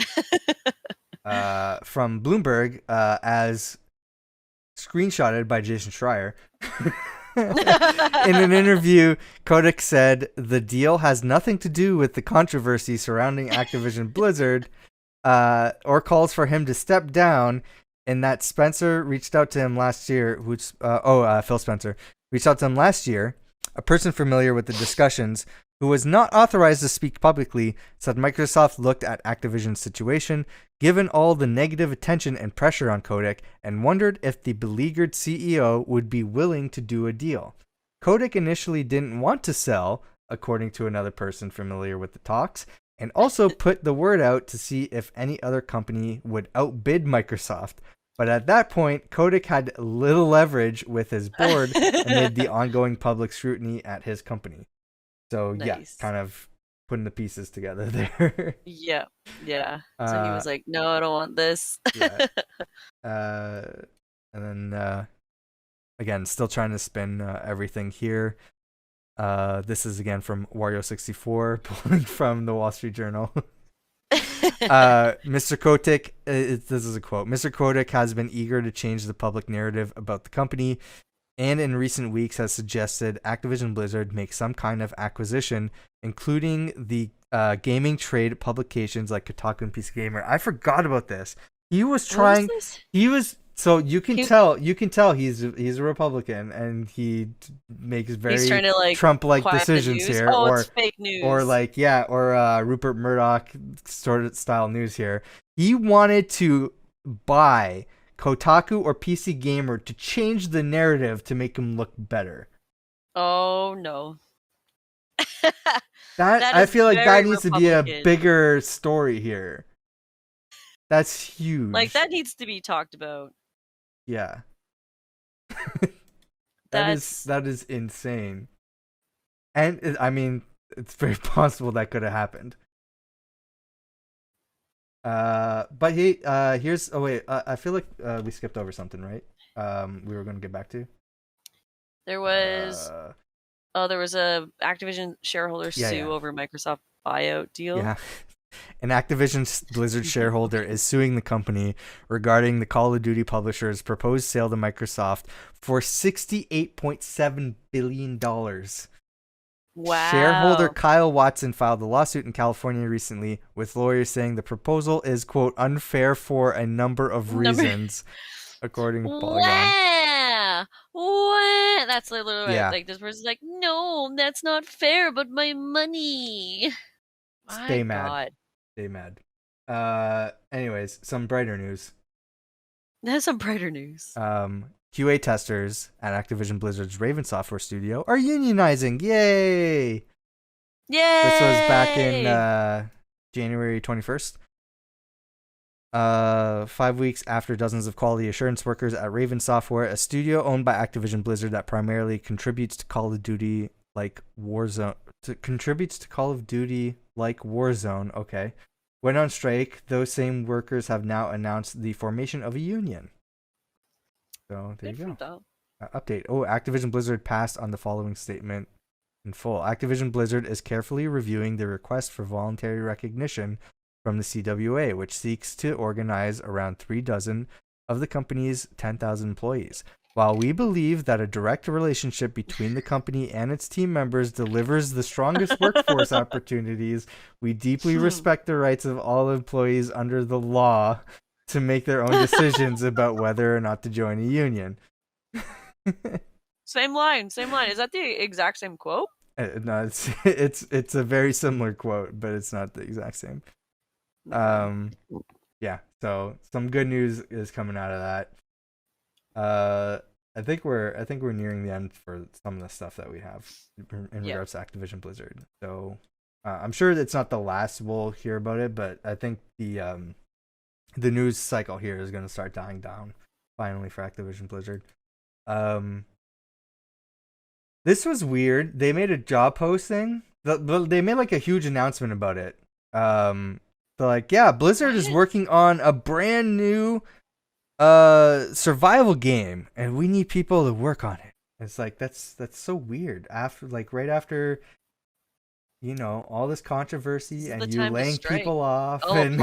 From Bloomberg, as screenshotted by Jason Schreier. In an interview, Kotick said the deal has nothing to do with the controversy surrounding Activision Blizzard, or calls for him to step down, and that Spencer reached out to him last year, Phil Spencer reached out to him last year, a person familiar with the discussions, who was not authorized to speak publicly, said Microsoft looked at Activision's situation, given all the negative attention and pressure on Kotick, and wondered if the beleaguered CEO would be willing to do a deal. Kotick initially didn't want to sell, according to another person familiar with the talks, and also put the word out to see if any other company would outbid Microsoft. But at that point, Kotick had little leverage with his board amid the ongoing public scrutiny at his company. So, nice. Kind of putting the pieces together there. Yeah. So he was like, no, I don't want this. And then, again, still trying to spin everything here. This is, again, from Wario64, pulling from the Wall Street Journal. Mr. Kotick, this is a quote. Mr. Kotick has been eager to change the public narrative about the company, and in recent weeks has suggested Activision Blizzard make some kind of acquisition, including the gaming trade publications like Kotaku and PC Gamer. I forgot about this. He was trying. What was this? He was so you can tell. You can tell he's a Republican, and he makes He's very trying to like Trump-like quiet the decisions news. here, Oh, it's fake news. or Rupert Murdoch sort of style news here. He wanted to buy Kotaku or PC Gamer to change the narrative to make him look better. Oh no. That I feel like that needs to be a Republican. bigger story here. That's huge. Like that needs to be talked about. Yeah. that is insane. And I mean, it's very possible that could have happened. But here's I feel like we skipped over something, right? We were going to get back to. There was there was a Activision shareholder sue over Microsoft buyout deal. Yeah. An Activision Blizzard shareholder is suing the company regarding the Call of Duty publisher's proposed sale to Microsoft for $68.7 billion. Wow. Shareholder Kyle Watson filed a lawsuit in California recently with lawyers saying the proposal is, quote, unfair for a number of reasons, according to Polygon. Wow. What? That's literally like this person's like, no, that's not fair, but my money. Stay mad. Stay mad. Anyways, some brighter news. That's some brighter news. QA testers at Activision Blizzard's Raven Software studio are unionizing. Yay! Yay! This was back in January 21st. 5 weeks after dozens of quality assurance workers at Raven Software, a studio owned by Activision Blizzard that primarily contributes to Call of Duty like Warzone, okay, went on strike. Those same workers have now announced the formation of a union. So there you go. Update. Oh, Activision Blizzard passed on the following statement in full. Activision Blizzard is carefully reviewing the request for voluntary recognition from the CWA, which seeks to organize around 36 of the company's 10,000 employees. While we believe that a direct relationship between the company and its team members delivers the strongest workforce opportunities, we deeply respect the rights of all employees under the law to make their own decisions about whether or not to join a union. Same line. Is that the exact same quote? No, it's a very similar quote, but it's not the exact same. Yeah. So some good news is coming out of that. I think we're nearing the end for some of the stuff that we have in regards to Activision Blizzard. So I'm sure it's not the last we'll hear about it, but I think the news cycle here is going to start dying down finally for Activision Blizzard. This was weird. They made a job posting. They made like a huge announcement about it. They're like, yeah, Blizzard is working on a brand new survival game, and we need people to work on it. It's like that's so weird. Right after all this controversy and you laying people off and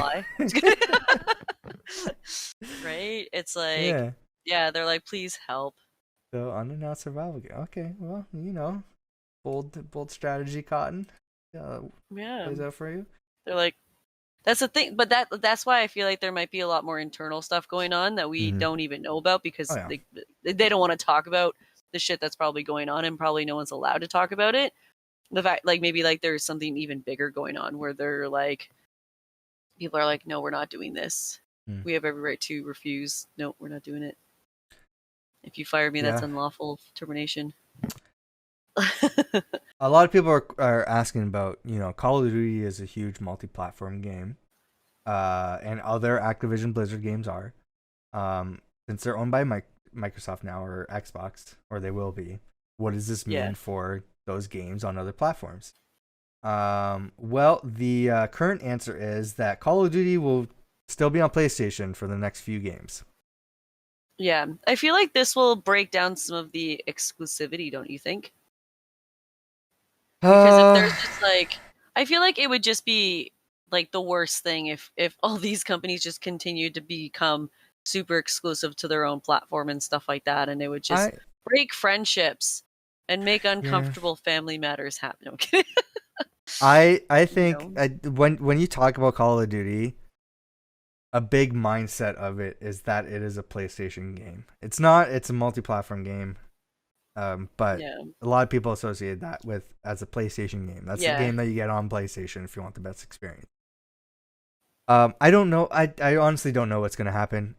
right? It's like yeah, they're like, please help. So unannounced survival game. Okay, well, bold strategy, Cotton. Plays out for you. They're like, that's the thing, but that's why I feel like there might be a lot more internal stuff going on that we don't even know about because they don't want to talk about the shit that's probably going on, and probably no one's allowed to talk about it. The fact, like, maybe like there's something even bigger going on where they're like, people are like, no, we're not doing this. We have every right to refuse. No, we're not doing it. If you fire me, that's unlawful termination. A lot of people are asking about, Call of Duty is a huge multi-platform game, and other Activision Blizzard games are, since they're owned by Microsoft now or Xbox, or they will be. What does this mean for those games on other platforms? Well, the current answer is that Call of Duty will still be on PlayStation for the next few games. Yeah, I feel like this will break down some of the exclusivity, don't you think? Because if there's just like, I feel like it would just be like the worst thing if all these companies just continued to become super exclusive to their own platform and stuff like that, and it would just I break friendships and make yeah. uncomfortable family matters happen. Okay. I You think know? when you talk about Call of Duty, a big mindset of it is that it is a PlayStation game. It's not. It's a multi-platform game. But Yeah. a lot of people associate that with as a PlayStation game. That's the Yeah. game that you get on PlayStation if you want the best experience. I don't know. I honestly don't know what's gonna happen.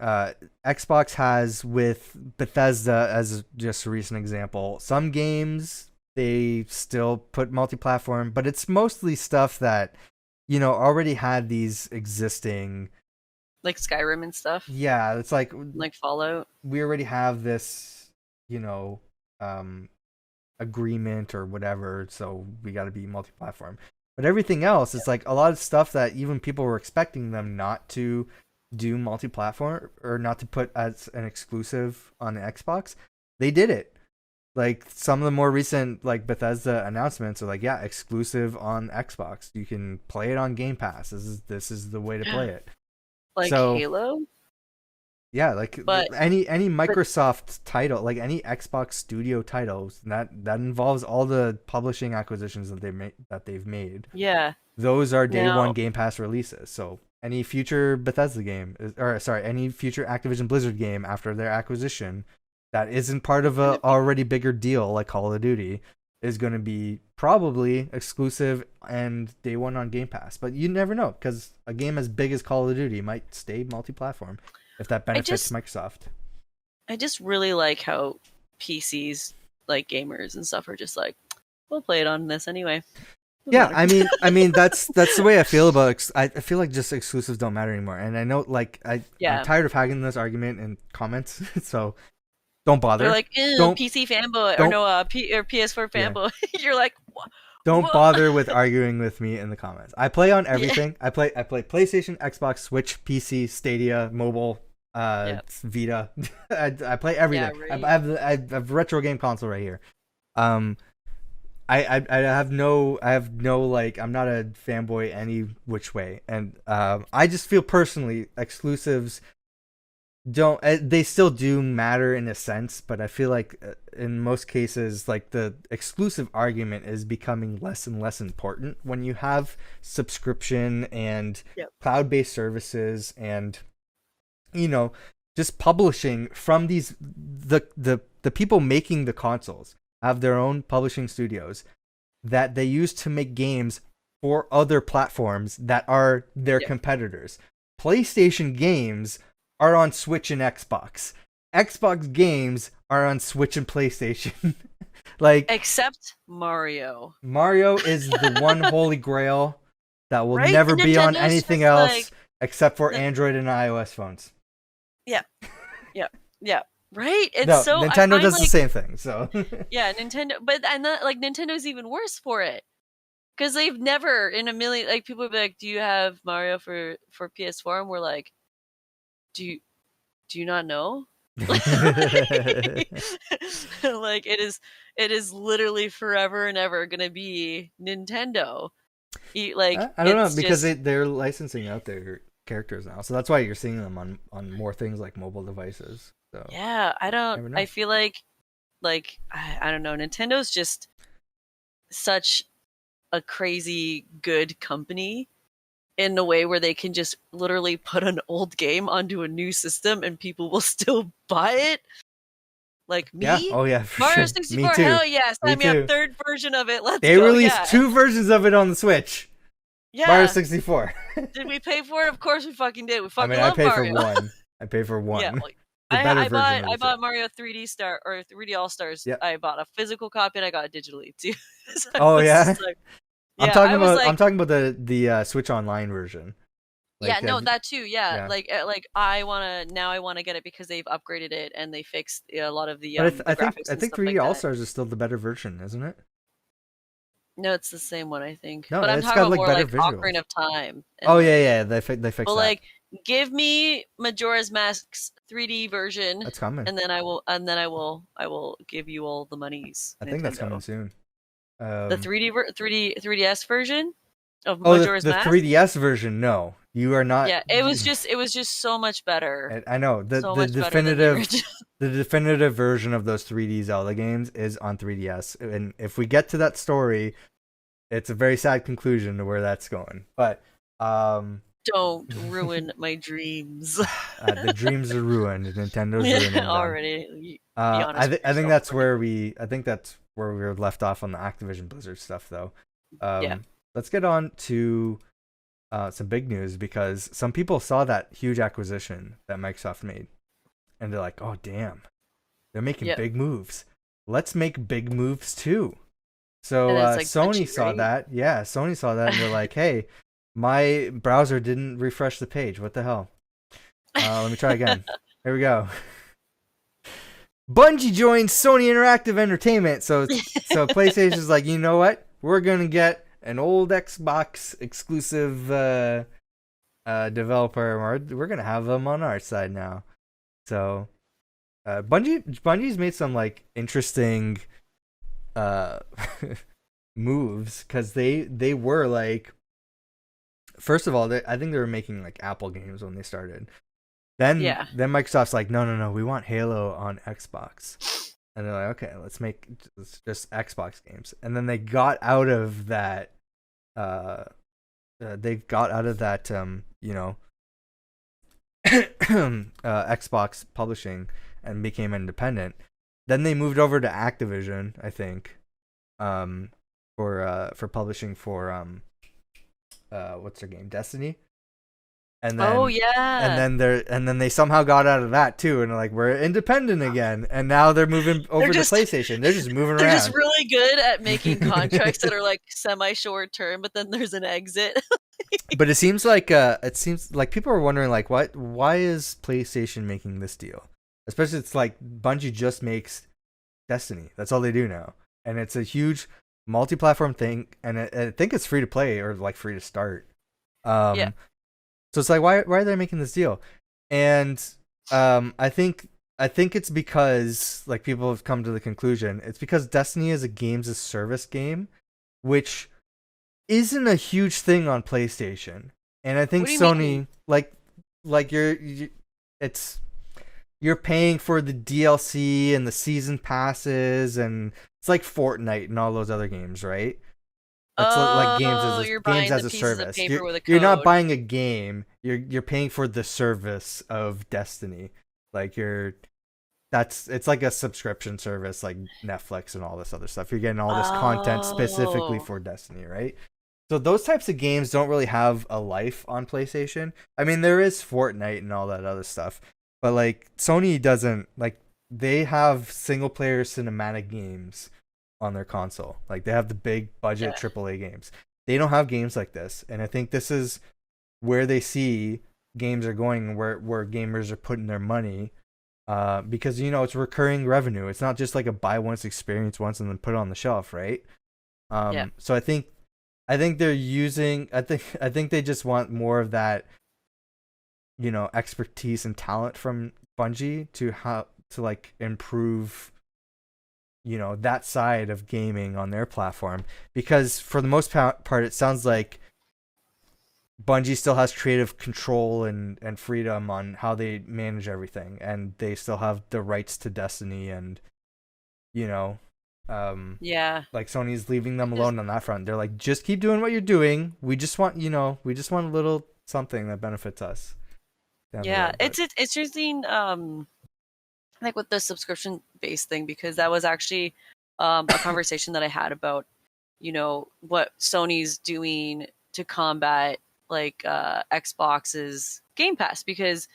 Xbox has with Bethesda as just a recent example. Some games they still put multi-platform, but it's mostly stuff that already had these existing. Like Skyrim and stuff, Yeah, it's like like Fallout. we already have this, um, agreement or whatever, so we got to be multi-platform. But everything else, it's like a lot of stuff that even people were expecting them not to do multi-platform or not to put as an exclusive on the Xbox. They did it. Like some of the more recent like Bethesda announcements are like, yeah, exclusive on Xbox. You can play it on Game Pass. This is the way to play it. Like So Halo, yeah, like but any but Microsoft title, like any Xbox Studio titles that involves all the publishing acquisitions that they've made. yeah. Those are day one Now, Game Pass releases. So any future Bethesda game, or sorry, any future Activision Blizzard game after their acquisition that isn't part of gonna a be already bigger deal like Call of Duty is going to be probably exclusive and day one on Game Pass. But you never know because a game as big as Call of Duty might stay multi-platform if that I benefits just Microsoft. I just really like how PCs, like gamers and stuff, are just like, we'll play it on this anyway. Doesn't Yeah, matter. I mean that's the way I feel about. I feel like just exclusives don't matter anymore, and I know like I'm Yeah. tired of having this argument in comments, so don't They're bother. like, ew, Don't PC fanboy, or don't no, or PS4 yeah. fanboy. You're like, what? Don't What? bother with arguing with me in the comments. I play on Yeah. everything. I play PlayStation, Xbox, Switch, PC, Stadia, mobile, Yeah. Vita. I play Yeah. everything. Right. I have a retro game console right here. Um, I have no like I'm not a fanboy any which way, and I just feel personally exclusives don't they still do matter in a sense, but I feel like in most cases like the exclusive argument is becoming less and less important when you have subscription and Yep. cloud-based services and you know just publishing from the people making the consoles have their own publishing studios that they use to make games for other platforms that are their Yep. competitors. PlayStation games are on Switch and Xbox. Xbox games are on Switch and PlayStation. Like Except Mario. Mario is the one holy grail that will Right? never And be on Nintendo's anything just like, else except for no, Android and iOS phones. yeah, yeah, yeah. Right? It's No, so, I Nintendo find does the like, same thing. So yeah, Nintendo, but and that, like, Nintendo's even worse for it. Because they've never in a million, like, people would be like, do you have Mario for PS4? And we're like, do you do you not know? Like, like, it is literally forever and ever gonna be Nintendo. Like, I don't know it's because just, they're licensing out their characters now, so that's why you're seeing them on more things like mobile devices. So yeah, I don't, never I know. feel like I don't know, Nintendo's just such a crazy good company in a way where they can just literally put an old game onto a new system and people will still buy it. Like Yeah. me? Oh yeah, for Mario sure. Me 64, too. hell yeah, Me sign me up, too. third version of it, let's They go. released Yeah. two versions of it on the Switch. Mario Yeah. 64. Did we pay for it? Of course we fucking did. We I fucking mean, I love pay for Mario. one. I pay for Yeah, one. like, The better I version bought of I the set. bought Mario 3D Star, or 3D All Stars. Yep. I bought a physical copy and I got it digitally too. So I Oh was yeah. just like, I'm yeah, talking I was about like, the Switch Online version. yeah, Like no, that too. Yeah, yeah. like I wanna get it because they've upgraded it and they fixed, a lot of But the I think graphics I and think stuff 3D like All that. Stars is still the better version, isn't it? No, it's the same one, I think. No, But I'm it's talking got about like more better like visuals. Ocarina of Time Oh and yeah, like, yeah. They but fixed that. like, give me Majora's Mask's 3D version, That's coming. and then I will give you all the monies, I think that's coming Nintendo. soon. The 3D 3DS version? of Oh, Majora's the Mask. 3DS version. No, you are not. Yeah, it was just so much better. I know So much better than the original. the definitive version of those 3D Zelda games is on 3DS, and if we get to that story, it's a very sad conclusion to where that's going. But Don't ruin my dreams. the dreams are ruined. Nintendo's ruining them. Already. Be honest with I think yourself, that's buddy. where we were left off on the Activision Blizzard stuff, though. Yeah. Let's get on to some big news, because some people saw that huge acquisition that Microsoft made, and they're like, "Oh, damn, they're making Yep. big moves. Let's make big moves too." So And it's like Sony Bungie, saw right? that. Yeah, Sony saw that, and they're like, "Hey, my browser didn't refresh the page. What the hell? Let me try again. Here we go." Bungie joins Sony Interactive Entertainment. So PlayStation's like, you know what? We're gonna get an old Xbox exclusive developer. We're gonna have them on our side now. So Bungie's made some like interesting uh moves, because they were like, first of all, I think they were making like Apple games when they started. Then Yeah. Microsoft's like, no, we want Halo on Xbox. And they're like, okay, let's make just Xbox games. And then they got out of that Xbox publishing, and became independent. Then they moved over to Activision, I think, for publishing for what's their game, Destiny. And then Oh yeah. and then they somehow got out of that too, and like, we're independent again, and now they're moving over to PlayStation. They're just moving They're around. just really good at making contracts that are like semi-short term, but then there's an exit. But it seems like people are wondering, like, why is PlayStation making this deal? Especially, it's like Bungie just makes Destiny. That's all they do now, and it's a huge multi-platform thing, and I think it's free to play, or like free to start. Yeah. So it's like, why are they making this deal? And I think it's because, like, people have come to the conclusion, it's because Destiny is a games as service game, which isn't a huge thing on PlayStation. And I think What do you Sony mean? like you're paying for the DLC and the season passes, and it's like Fortnite and all those other games, right? It's like You're games buying as the a pieces of service. paper with a You're not code. buying a game. You're paying for the service of Destiny. Like it's like a subscription service, like Netflix and all this other stuff. You're getting all this content specifically Oh. for Destiny, right? So those types of games don't really have a life on PlayStation. I mean, there is Fortnite and all that other stuff, but like Sony doesn't, like, they have single player cinematic games on their console. Like, they have the big budget Yeah. AAA games. They don't have games like this, and I think this is where they see games are going, where gamers are putting their money, because it's recurring revenue. It's not just like a buy once, experience once, and then put it on the shelf, right? Yeah. So I think they're using. I think they just want more of that, expertise and talent from Bungie to like improve, that side of gaming on their platform, because for the most part it sounds like Bungie still has creative control and freedom on how they manage everything, and they still have the rights to Destiny, and Yeah. like, Sony's leaving them I just- alone on that front. They're like, just keep doing what you're doing. We just want a little something that benefits us down the Yeah. road. But It's interesting. Like with the subscription based thing, because that was actually a conversation that I had about what Sony's doing to combat like Xbox's Game Pass, because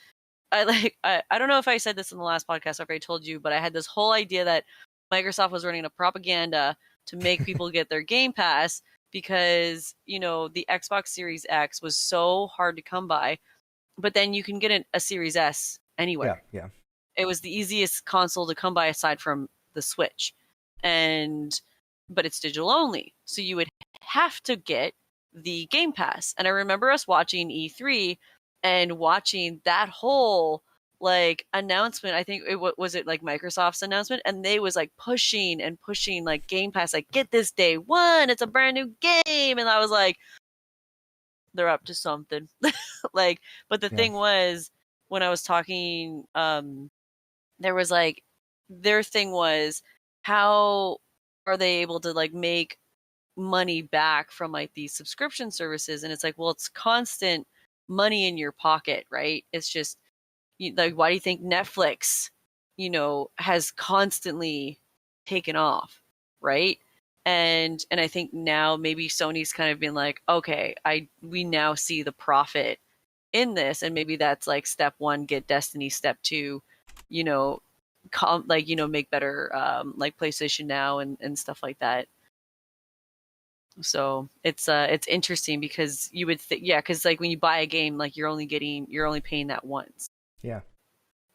I don't know if I said this in the last podcast or if I told you, but I had this whole idea that Microsoft was running a propaganda to make people get their Game Pass, because the Xbox Series X was so hard to come by, but then you can get a Series S yeah, anywhere. yeah. It was the easiest console to come by aside from the Switch. But it's digital only. So you would have to get the Game Pass. And I remember us watching E3 and watching that whole like announcement. I think was it like Microsoft's announcement, and they was like pushing and pushing like Game Pass, like, get this day one, it's a brand new game. And I was like, they're up to something. Like, but the Yeah. thing was, when I was talking, there was like, their thing was, how are they able to like make money back from like these subscription services? And it's like, well, it's constant money in your pocket, right? It's just like, why do you think Netflix, has constantly taken off, right? And I think now maybe Sony's kind of been like, okay, we now see the profit in this, and maybe that's like step one, get Destiny. Step two, you know, make better like PlayStation Now and stuff like that. So it's interesting because you would think, yeah, because like when you buy a game, like you're only paying that once, Yeah.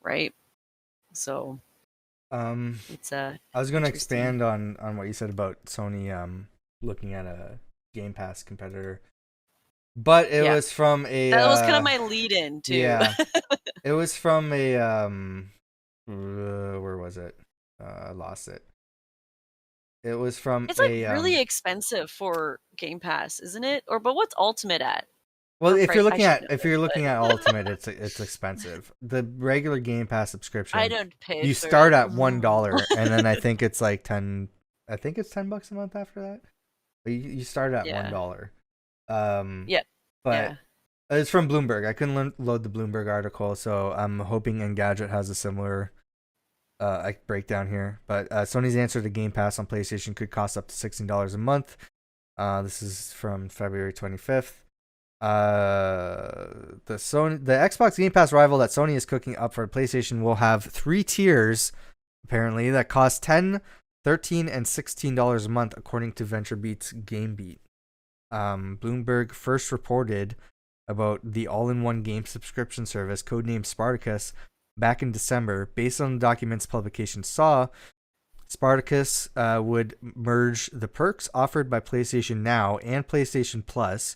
right? So it's I was going to interesting. expand on what you said about Sony looking at a Game Pass competitor, but it Yeah, was from a that was kind of my lead in too. yeah, it was from a where was it? I lost it. It was from It's like a really expensive for Game Pass, isn't it? Or but what's Ultimate at? well, Or price? I should know if this, you're looking at but Ultimate, it's expensive. The regular Game Pass I subscription, don't pay you for start it. at $1, and then I think it's like 10. I think it's $10 a month after that. But you start at Yeah, $1. yeah, But yeah. it's from Bloomberg. I couldn't load the Bloomberg article, so I'm hoping Engadget has a similar breakdown here. But Sony's answer to Game Pass on PlayStation could cost up to $16 a month. This is from February 25th. The Xbox Game Pass rival that Sony is cooking up for PlayStation will have 3 tiers, apparently, that cost $10, $13, and $16 a month, according to VentureBeat's GameBeat. Bloomberg first reported about the all-in-one game subscription service, codenamed Spartacus, back in December. Based on the documents publication saw, Spartacus would merge the perks offered by PlayStation Now and PlayStation Plus,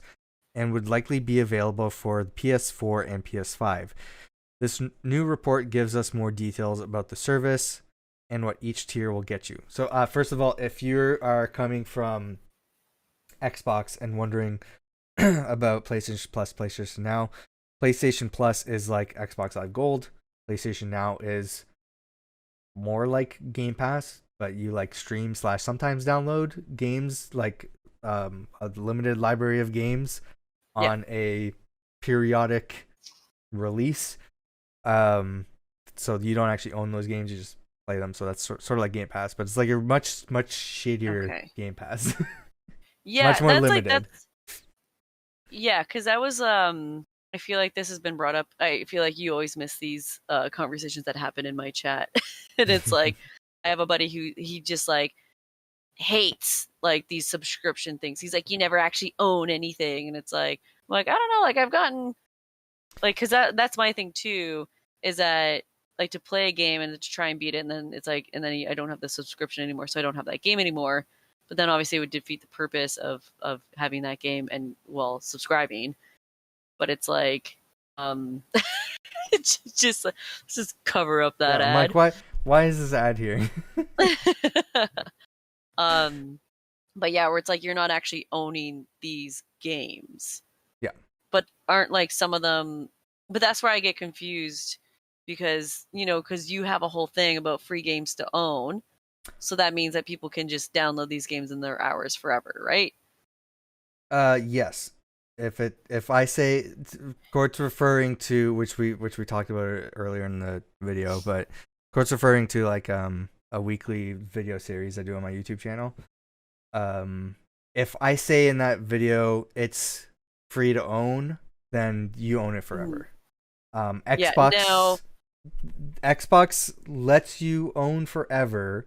and would likely be available for the PS4 and PS5. This new report gives us more details about the service and what each tier will get you. So, first of all, if you are coming from Xbox and wondering about PlayStation Plus, PlayStation Now, PlayStation Plus is like Xbox Live Gold. PlayStation Now is more like Game Pass, but you like stream / sometimes download games, like a limited library of games Yeah. on a periodic release. So you don't actually own those games, you just play them. So that's sort of like Game Pass, but it's like a much shadier Okay. Game Pass. Yeah, Much more that's like limited. that's yeah, because I was I feel like this has been brought up. I feel like you always miss these conversations that happen in my chat. And it's like I have a buddy who he just like hates like these subscription things. He's like, you never actually own anything, and it's like, I don't know, like I've gotten like, because that's my thing too, is that like to play a game and to try and beat it, and then it's like, and then I don't have the subscription anymore, so I don't have that game anymore. But then obviously it would defeat the purpose of having that game and subscribing. But it's like, it's just let's just cover up that Yeah, I'm like, ad. why is this ad here? um, but yeah, where it's like you're not actually owning these games. Yeah. But aren't like some of them? But that's where I get confused because because you have a whole thing about free games to own, so that means that people can just download these games in their hours forever, right? Yes. If I say Court's referring to, which we talked about earlier in the video, but Court's referring to like a weekly video series I do on my YouTube channel. If I say in that video it's free to own, then you own it forever. Yeah, Xbox no. Xbox lets you own forever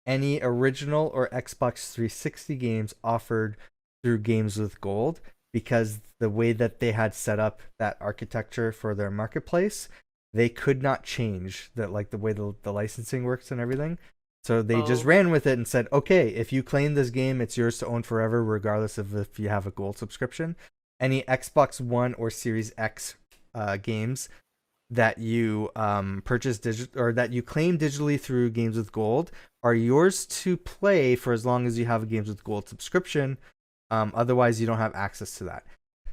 any original or Xbox 360 games offered through Games with Gold, because the way that they had set up that architecture for their marketplace, they could not change that, like the way the licensing works and everything. So they just Oh, ran with it and said, okay, if you claim this game, it's yours to own forever, regardless of if you have a gold subscription. Any Xbox One or Series X games that you purchase or that you claim digitally through Games with Gold are yours to play for as long as you have a Games with Gold subscription. Otherwise, you don't have access to that.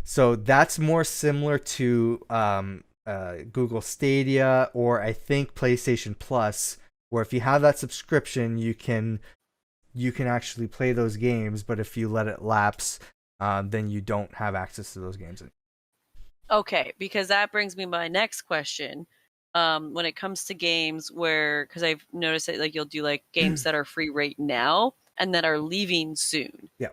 So that's more similar to Google Stadia, or I think PlayStation Plus, where if you have that subscription, you can actually play those games, but if you let it lapse, then you don't have access to those games. Okay, because that brings me to my next question. When it comes to games because I've noticed that like you'll do like games that are free right now and that are leaving soon. Yeah.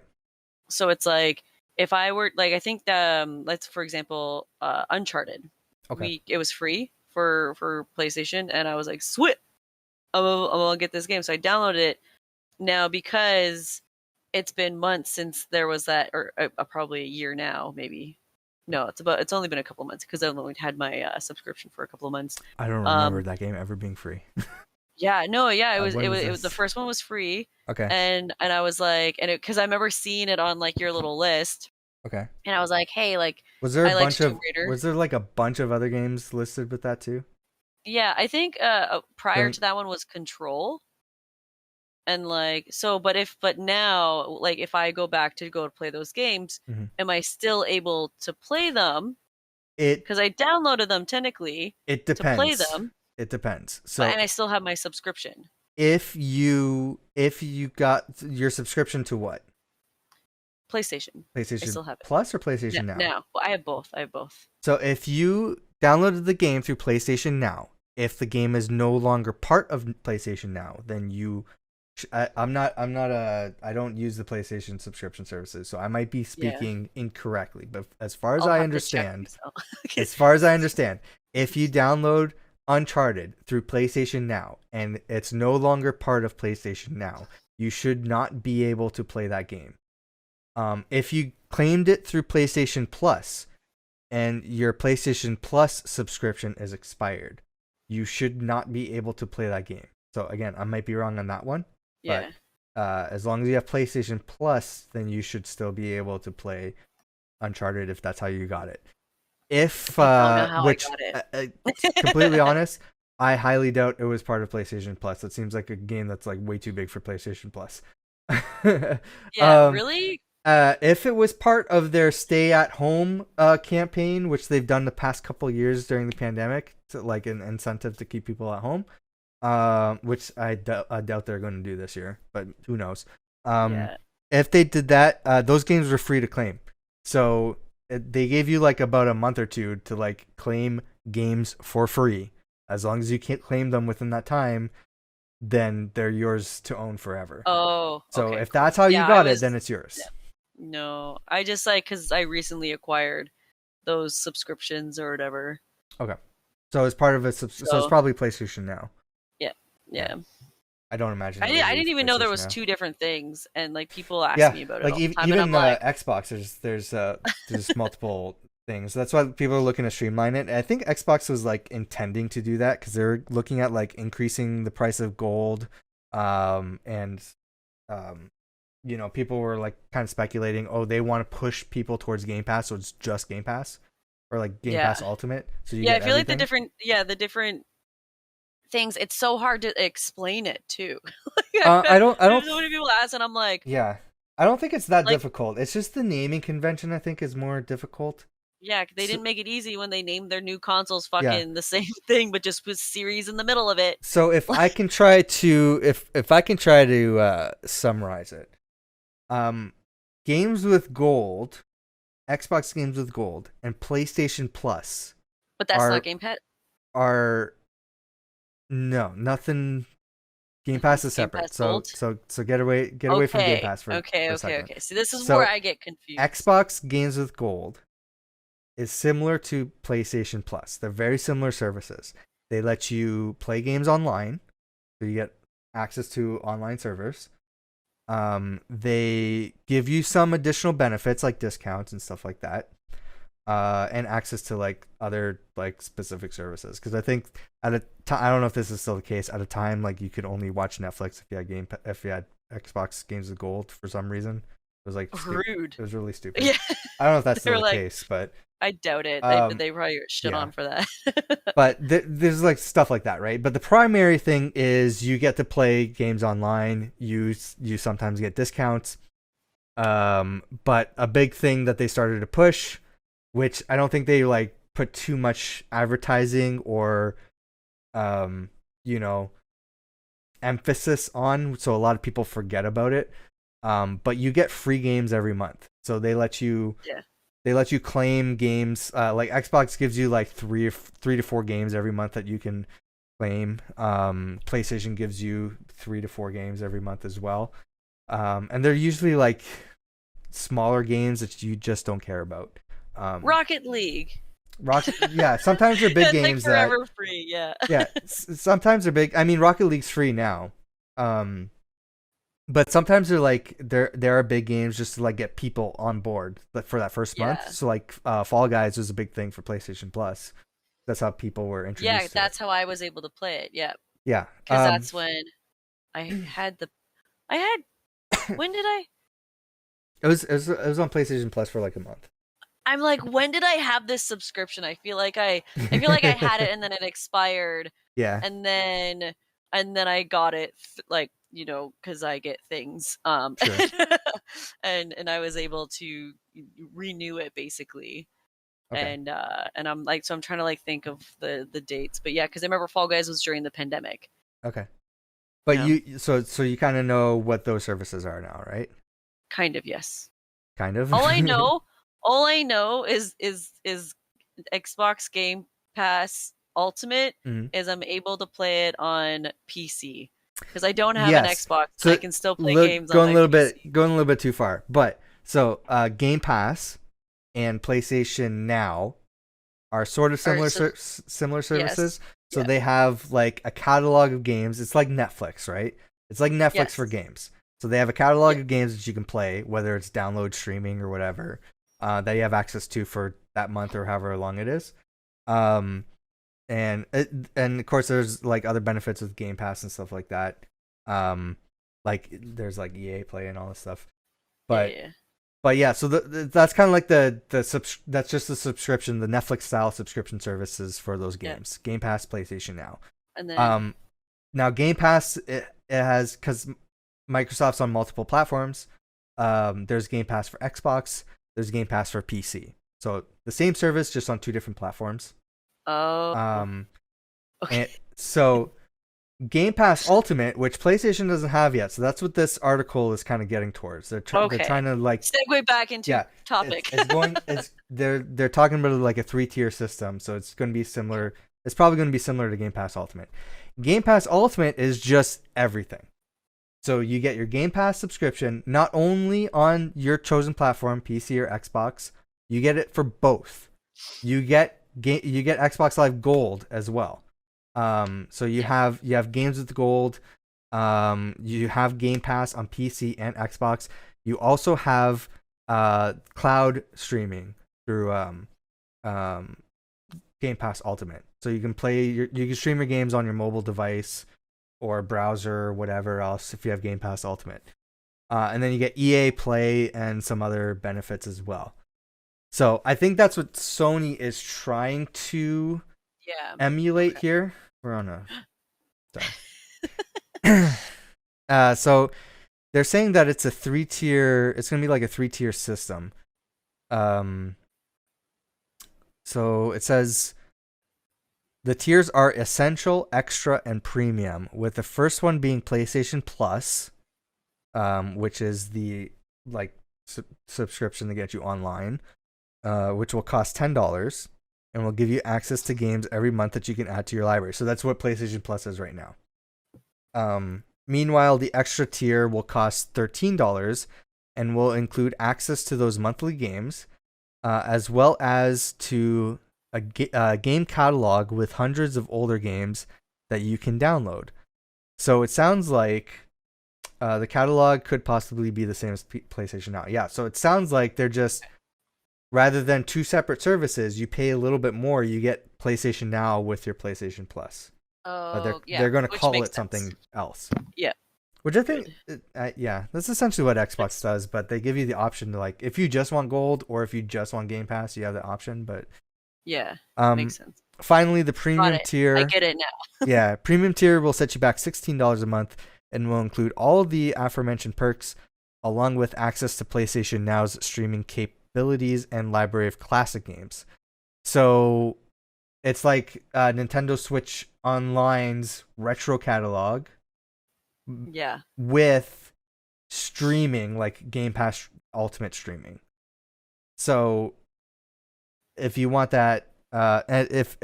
So it's like if I were like I think let's for example Uncharted. Okay. It was free for PlayStation and I was like sweet, I'm gonna get this game. So I downloaded it. Now because it's been months since there was that, or probably a year now, maybe. No, it's only been a couple of months because I've only had my subscription for a couple of months. I don't remember that game ever being free. Yeah, no, yeah, it was this? the first one was free. Okay. And I was like, because I remember seeing it on like your little list. Okay. And I was like, hey, like, was there like a bunch of other games listed with that too? Yeah, I think prior to that one was Control. And like but now like if I go to play those games, am I still able to play them? Because I downloaded them technically. It depends. To play them. It depends. So and I still have my subscription. If you got your subscription to what? PlayStation. I still have it. Plus or PlayStation Now? Now. Well, I have both. So if you downloaded the game through PlayStation Now, if the game is no longer part of PlayStation Now, then I don't use the PlayStation subscription services, so I might be speaking incorrectly. But as far as I understand, if you download Uncharted through PlayStation Now and it's no longer part of PlayStation Now, you should not be able to play that game. If you claimed it through PlayStation Plus and your PlayStation Plus subscription is expired, you should not be able to play that game. So again, I might be wrong on that one. Yeah. But as long as you have PlayStation Plus, then you should still be able to play Uncharted if that's how you got it. Completely honest, I highly doubt it was part of PlayStation Plus. It seems like a game that's like way too big for PlayStation Plus. Really? If it was part of their stay at home campaign, which they've done the past couple years during the pandemic, to like an incentive to keep people at home, which I doubt they're going to do this year, but who knows? If they did that, those games were free to claim. So they gave you like about a month or two to like claim games for free. As long as you can't claim them within that time, then they're yours to own forever. Oh, so if that's how you got it, then it's yours. Yeah. No, I just like because I recently acquired those subscriptions or whatever. Okay, so it's part of it. So it's probably PlayStation Now. Yeah. I don't imagine. I didn't even know there was two different things, and like people ask me about it. Like all the time, even Xbox, there's multiple things. That's why people are looking to streamline it. And I think Xbox was like intending to do that because they're looking at like increasing the price of gold, people were like kind of speculating, they want to push people towards Game Pass, so it's just Game Pass or like Game Pass Ultimate. So I feel everything. Like the different things. It's so hard to explain it too. I don't. So many people ask, and I'm like, I don't think it's that difficult. It's just the naming convention I think is more difficult. Yeah, they didn't make it easy when they named their new consoles fucking the same thing, but just with series in the middle of it. So if I can try to summarize it, games with gold, Xbox games with gold, and PlayStation Plus. But that's not Game Pass. No, nothing. Game Pass is separate. So get away from Game Pass for a second. Okay. See, this is where I get confused. Xbox games with gold is similar to PlayStation Plus. They're very similar services. They let you play games online, so you get access to online servers. They give you some additional benefits like discounts and stuff like that, and access to like other like specific services. Because I think at a time, I don't know if this is still the case. At a time, like you could only watch Netflix if you had Xbox games with gold for some reason. It was like rude. It was really stupid. Yeah. I don't know if that's still the case, but I doubt it. They probably shit on for that. But there's like stuff like that, right? But the primary thing is you get to play games online. You sometimes get discounts. But a big thing that they started to push which I don't think they like put too much advertising or you know, emphasis on, so a lot of people forget about it. But you get free games every month, so they let you claim games. Like Xbox gives you like three to four games every month that you can claim. PlayStation gives you 3 to 4 games every month as well, and they're usually like smaller games that you just don't care about. Rocket League. Yeah, sometimes they're big games like forever free. Yeah. Yeah, sometimes they're big. I mean, Rocket League's free now, but sometimes they're like there are big games just to like get people on board for that first month. So like Fall Guys was a big thing for PlayStation Plus. That's how people were introduced. Yeah, that's how I was able to play it. Yeah. Yeah, because that's when I had when did I? It was on PlayStation Plus for like a month. I'm like, when did I have this subscription? I feel like I had it and then it expired. Yeah. And then I got it like, you know, because I get things. Sure. and I was able to renew it basically. Okay. And I'm like, so I'm trying to like think of the dates, but yeah, because I remember Fall Guys was during the pandemic. Okay. But so you kind of know what those services are now, right? Kind of, yes. Kind of. All I know is Xbox Game Pass Ultimate is I'm able to play it on PC because I don't have an Xbox, so I can still play games on my PC. Going a little bit too far, but so Game Pass and PlayStation Now are sort of similar services. So they have like a catalog of games. It's like Netflix, right? It's like Netflix for games. So they have a catalog of games that you can play, whether it's download, streaming, or whatever, that you have access to for that month or however long it is. And of course there's like other benefits with Game Pass and stuff like that. Like there's like EA Play and all this stuff. But yeah, so that's kind of like that's just the subscription, the Netflix style subscription services for those games. Game Pass, PlayStation Now. And then now Game Pass it has, because Microsoft's on multiple platforms. There's Game Pass for Xbox. There's Game Pass for PC. So the same service, just on 2 different platforms. Oh. Okay. And so Game Pass Ultimate, which PlayStation doesn't have yet, so that's what this article is kind of getting towards. They're trying to like segue back into topic. They're talking about like a 3-tier system, so it's going to be similar. It's probably going to be similar to Game Pass Ultimate. Game Pass Ultimate is just everything. So you get your Game Pass subscription not only on your chosen platform, PC or Xbox. You get it for both. You get Xbox Live Gold as well. So you have games with gold. You have Game Pass on PC and Xbox. You also have cloud streaming through Game Pass Ultimate. So you can stream your games on your mobile device or browser or whatever else if you have Game Pass Ultimate. And then you get EA Play and some other benefits as well. So I think that's what Sony is trying to emulate here. We're on a so they're saying that it's a 3-tier. It's gonna be like a 3-tier system. So it says the tiers are essential, extra, and premium, with the first one being PlayStation Plus, which is the like subscription to get you online, which will cost $10. And will give you access to games every month that you can add to your library. So that's what PlayStation Plus is right now. Meanwhile, the extra tier will cost $13 and will include access to those monthly games, as well as to a game catalog with hundreds of older games that you can download. So it sounds like the catalog could possibly be the same as PlayStation Now. Yeah, so it sounds like they're just... Rather than 2 separate services, you pay a little bit more. You get PlayStation Now with your PlayStation Plus. They're going to call it something else. Yeah. Which I think, that's essentially what Xbox does. But they give you the option to, like, if you just want Gold or if you just want Game Pass, you have the option. But makes sense. Finally, the premium tier. I get it now. Yeah, premium tier will set you back $16 a month and will include all of the aforementioned perks, along with access to PlayStation Now's streaming capabilities abilities and library of classic games. So it's like Nintendo Switch Online's retro catalog. Yeah. With streaming, like Game Pass Ultimate streaming. So if you want that, if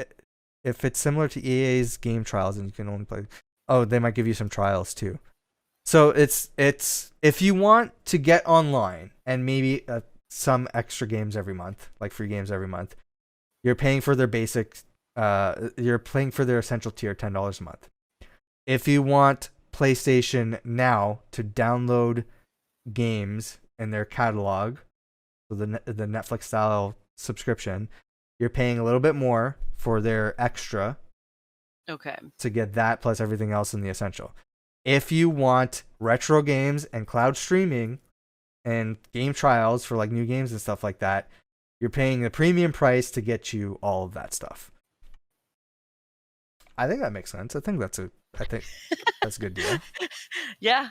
it's similar to EA's game trials and you can only play, they might give you some trials too. So it's if you want to get online and maybe some extra games every month, like free games every month, you're paying for their basic, you're paying for their essential tier, $10 a month. If you want PlayStation Now to download games in their catalog, so the Netflix style subscription, you're paying a little bit more for their extra. Okay. To get that plus everything else in the essential. If you want retro games and cloud streaming and game trials for like new games and stuff like that, you're paying the premium price to get you all of that stuff. I think that makes sense. I think that's a good deal. Yeah.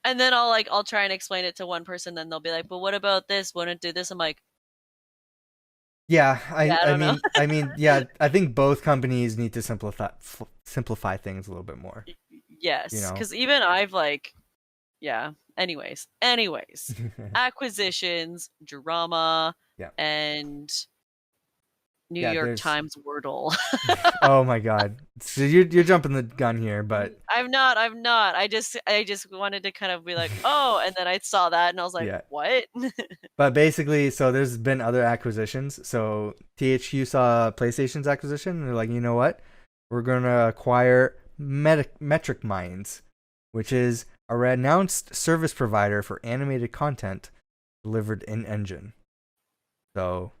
And then I'll try and explain it to one person, then they'll be like, "But what about this? Wouldn't do this?" I'm like, yeah, I mean, yeah, I think both companies need to simplify things a little bit more. Yes, because even I've anyways, acquisitions, drama, and New York Times Wordle. Oh my god! So you're jumping the gun here, but I'm not. I just wanted to kind of be like, oh, and then I saw that and I was like, what? But basically, so there's been other acquisitions. So THQ saw PlayStation's acquisition, and they're like, you know what? We're gonna acquire Metric Minds, which is a renounced service provider for animated content delivered in engine. So.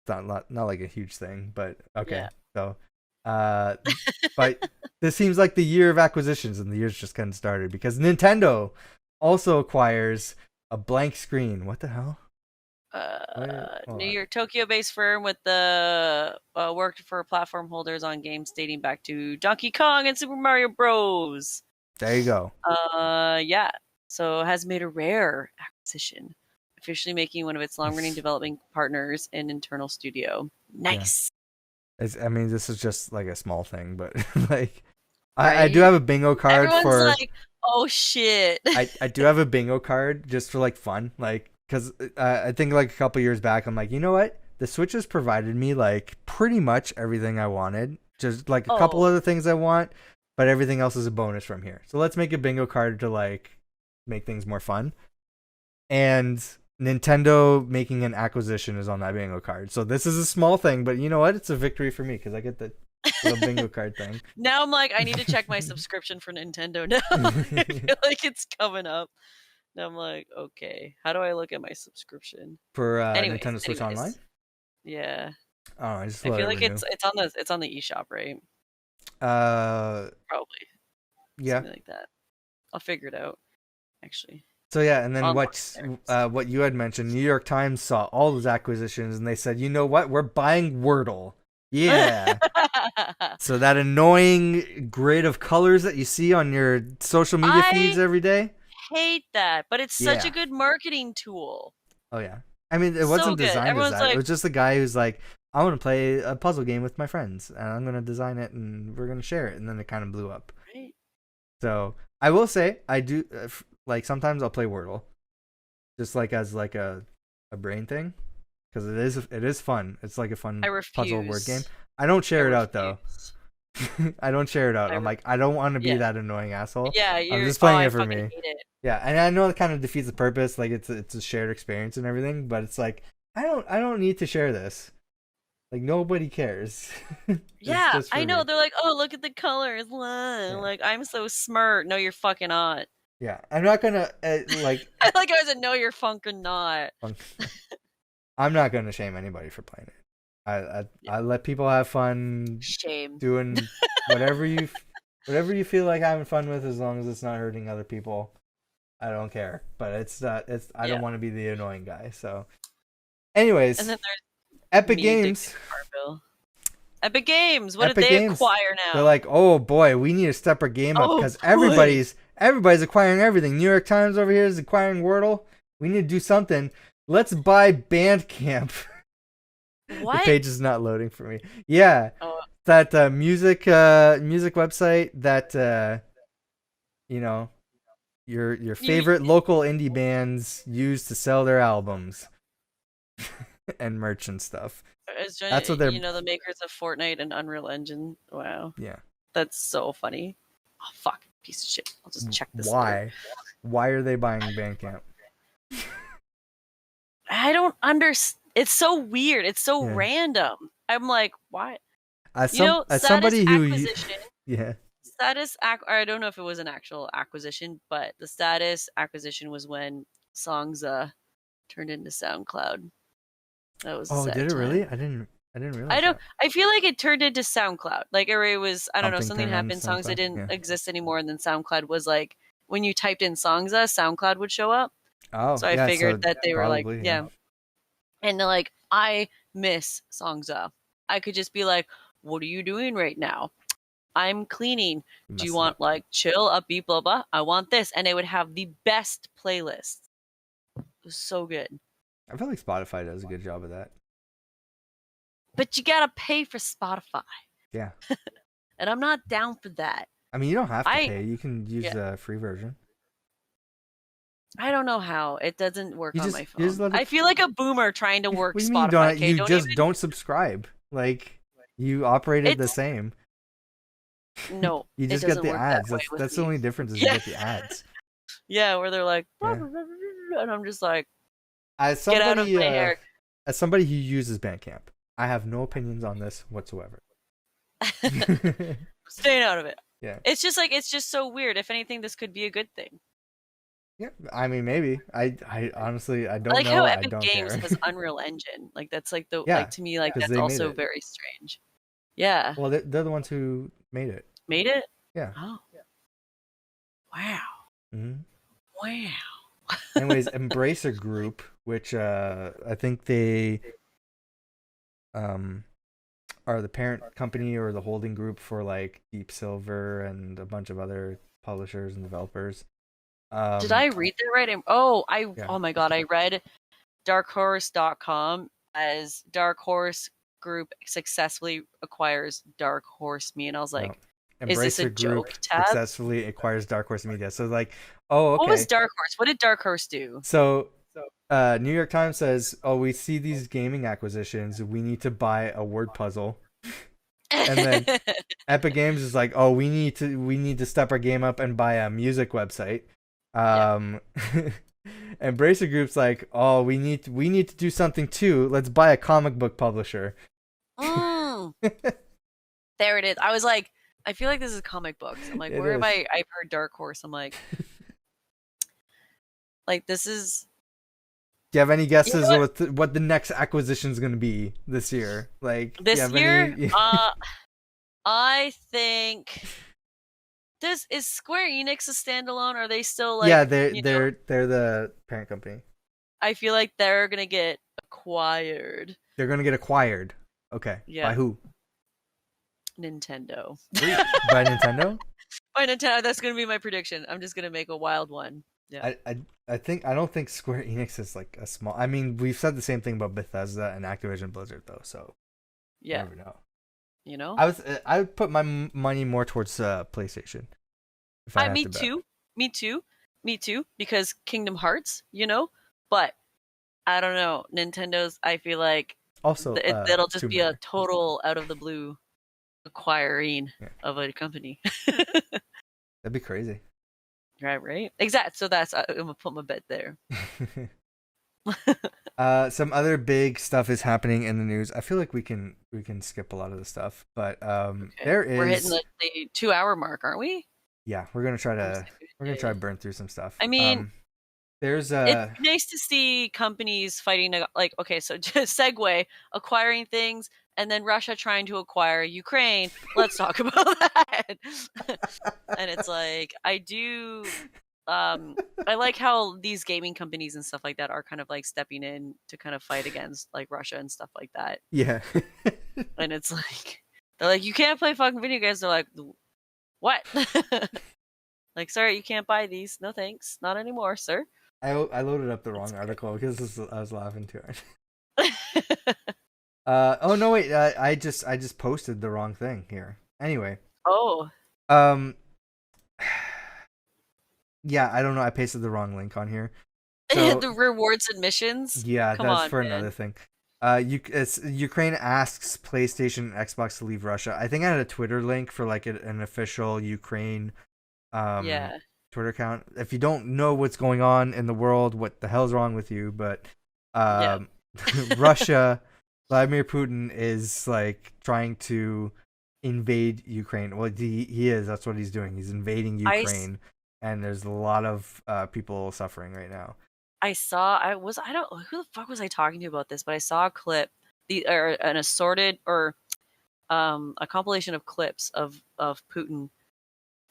Not like a huge thing, but okay. So, but this seems like the year of acquisitions, and the year's just kind of started because Nintendo also acquires a blank screen. What the hell? New York, Tokyo-based firm with the worked for platform holders on games dating back to Donkey Kong and Super Mario Bros. There you go. So has made a rare acquisition, officially making one of its long-running development partners an internal studio. Nice. I mean, this is just like a small thing, but like, I do have a bingo card. Everyone's like, oh shit. I do have a bingo card just for like fun, like because I think like a couple years back, I'm like, you know what? The Switch has provided me like pretty much everything I wanted. Just like a couple other things I want, but everything else is a bonus from here. So let's make a bingo card to like make things more fun. And Nintendo making an acquisition is on that bingo card. So this is a small thing, but you know what? It's a victory for me because I get the little bingo card thing. Now I'm like, I need to check my subscription for Nintendo now. I feel like it's coming up. Now I'm like, okay, how do I look at my subscription for Nintendo Switch Online? Yeah. Oh, I feel like it's on the eShop, right? Probably. Yeah. Something like that. I'll figure it out. Actually. So yeah, and then what you had mentioned, New York Times saw all those acquisitions and they said, you know what, we're buying Wordle. Yeah. So that annoying grid of colors that you see on your social media feeds every day. Hate that, but it's such a good marketing tool. Oh yeah. I mean, it wasn't designed as that. Like, it was just the guy who's like, I want to play a puzzle game with my friends and I'm going to design it and we're going to share it. And then it kind of blew up. Right. So I will say I do... like sometimes I'll play Wordle, just like as like a brain thing, because it is fun. It's like a fun puzzle word game. I don't share it out though. I don't share it out. I'm like, I don't want to be that annoying asshole. Yeah, I'm just playing it for me. Yeah, and I know it kind of defeats the purpose. Like it's a shared experience and everything, but it's like I don't need to share this. Like nobody cares. Yeah, I know. They're like, oh, look at the colors. Like I'm so smart. No, you're fucking not. Yeah, I'm not gonna like. I like I was a no, you're fucking not. I'm not gonna shame anybody for playing it. I let people have fun. Shame. Doing whatever you feel like having fun with, as long as it's not hurting other people. I don't care, but I don't want to be the annoying guy. So, anyways, and then there's Epic Games. Epic Games. What did they acquire now? They're like, oh boy, we need to step our game up because everybody's acquiring everything. New York Times over here is acquiring Wordle. We need to do something. let's buy Bandcamp. The What? page is not loading for me. Yeah, Oh, that music website that you know your you favorite local indie bands use to sell their albums and merch and stuff. That's what they're. the makers of Fortnite and Unreal Engine. Wow, Yeah. that's so funny. Oh fuck, piece of shit. I'll just check this later. Why are they buying Bandcamp? I don't understand. It's so weird. It's so Yeah. random. I'm like, why? As Status somebody who acquisition. yeah. Or I don't know if it was an actual acquisition, but the status acquisition was when Songs turned into SoundCloud. That was a Oh, sad did it time. really? I didn't realize I don't. that. I feel like it turned into SoundCloud. Like it was. I don't know. Something Turned on happened. Songs that SoundCloud. didn't Yeah. exist anymore, and then SoundCloud was like when you typed in Songs, SoundCloud would show up. Oh, So I yeah. figured So that they were like, probably yeah. yeah. And they're like, I miss Songza. I could just be like, what are you doing right now? I'm cleaning. Do you want like chill, upbeat, blah, blah? I want this. And they would have the best playlist. It was so good. I feel like Spotify does a good job of that. But you gotta pay for Spotify. Yeah. And I'm not down for that. I mean, you don't have to pay. You can use the free version. I don't know how. It doesn't work on my phone. I feel like a boomer trying to work Spotify. You don't subscribe. Like, you operated the same. No. You just get the ads. That's the only difference is you get the ads. Yeah, where they're like, and I'm just like, get out of my hair. As somebody who uses Bandcamp, I have no opinions on this whatsoever. Staying out of it. Yeah. It's just so weird. If anything, this could be a good thing. Yeah, I mean, maybe. I honestly, I don't like know. How I Epic don't Games care. has Unreal Engine. Like that's like the like to me like that's also very strange. Yeah. Well, they're the ones who made it. Made it? Yeah. Oh. Wow. Mm-hmm. Wow. Anyways, Embracer Group, which I think they are the parent company or the holding group for like Deep Silver and a bunch of other publishers and developers. Did I read that right? Oh my god, I read darkhorse.com as Dark Horse Group successfully acquires Dark Horse Me, and I was like, is this a joke tab? Successfully acquires Dark Horse Media. So like, oh, okay. What was Dark Horse? What did Dark Horse do? So New York Times says, oh, we see these gaming acquisitions. We need to buy a word puzzle. And then Epic Games is like, oh, we need to step our game up and buy a music website. Embracer Group's like, oh, we need to do something too. Let's buy a comic book publisher. There it is. I was like, I feel like this is comic books. I'm like, where have I've heard Dark Horse? I'm like, this is. Do you have any guesses what the next acquisition is going to be this year? Like this year, I think. Is Square Enix a standalone? Or are they still like? Yeah, they're the parent company. I feel like they're gonna get acquired. They're gonna get acquired. Okay. Yeah. By who? Nintendo. By Nintendo? By Nintendo. That's gonna be my prediction. I'm just gonna make a wild one. Yeah. I don't think Square Enix is like a small. I mean, we've said the same thing about Bethesda and Activision Blizzard though, so yeah. You never know. You know? I would put my money more towards PlayStation. Me too. Because Kingdom Hearts, but I don't know. Nintendo's. I feel like also it'll just be a total out of the blue acquiring of a company. That'd be crazy. Right. Exactly. So that's I'm gonna put my bet there. Some other big stuff is happening in the news. I feel like we can skip a lot of the stuff, but we're hitting the 2-hour mark, aren't we? Yeah, we're gonna try to burn through some stuff. I mean, it's nice to see companies fighting. Like, okay, so just segue, acquiring things, and then Russia trying to acquire Ukraine. Let's talk about that. And it's like, I do. I like how these gaming companies and stuff like that are kind of like stepping in to kind of fight against like Russia and stuff like that. Yeah. And it's like, they're like, you can't play fucking video games. They're like, what? Like, sorry, you can't buy these. No thanks. Not anymore, sir. I loaded up the That's wrong great. article because I was laughing too hard. Oh no, wait. I just posted the wrong thing here. Anyway, Oh, um, yeah, I don't know. I pasted the wrong link on here. So the rewards and missions. yeah, Come that's on, for another man. thing. It's Ukraine asks PlayStation and Xbox to leave Russia. I think I had a Twitter link for like an official Ukraine um Yeah, Twitter account. If you don't know what's going on in the world, what the hell's wrong with you? But yeah. um, Russia, Vladimir Putin is like trying to invade Ukraine. Well, he is. That's what he's doing. He's invading I s- Ukraine, and there's a lot of people suffering right now. I saw I don't who the fuck was I talking to about this, but I saw a clip, the or an assorted or a compilation of clips of Putin,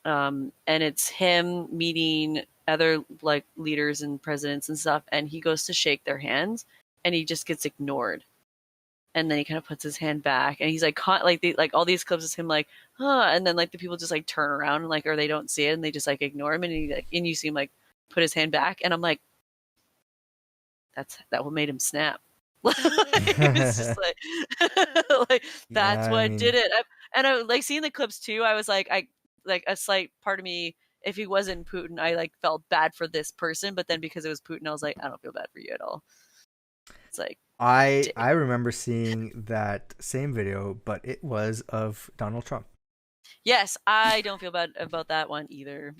and it's him meeting other like leaders and presidents and stuff, and he goes to shake their hands, and he just gets ignored, and then he kind of puts his hand back, and he's like like all these clips is him like huh, and then like the people just like turn around and like or they don't see it and they just like ignore him, and he like and you see him like put his hand back, and I'm like that what made him snap. It was just like, like that's Yeah, I what did mean, it. And I like seeing the clips too. I was like, I like a slight part of me. If he wasn't Putin, I like felt bad for this person. But then because it was Putin, I was like, I don't feel bad for you at all. It's like, I remember seeing that same video, but it was of Donald Trump. yes, I don't feel bad about that one either.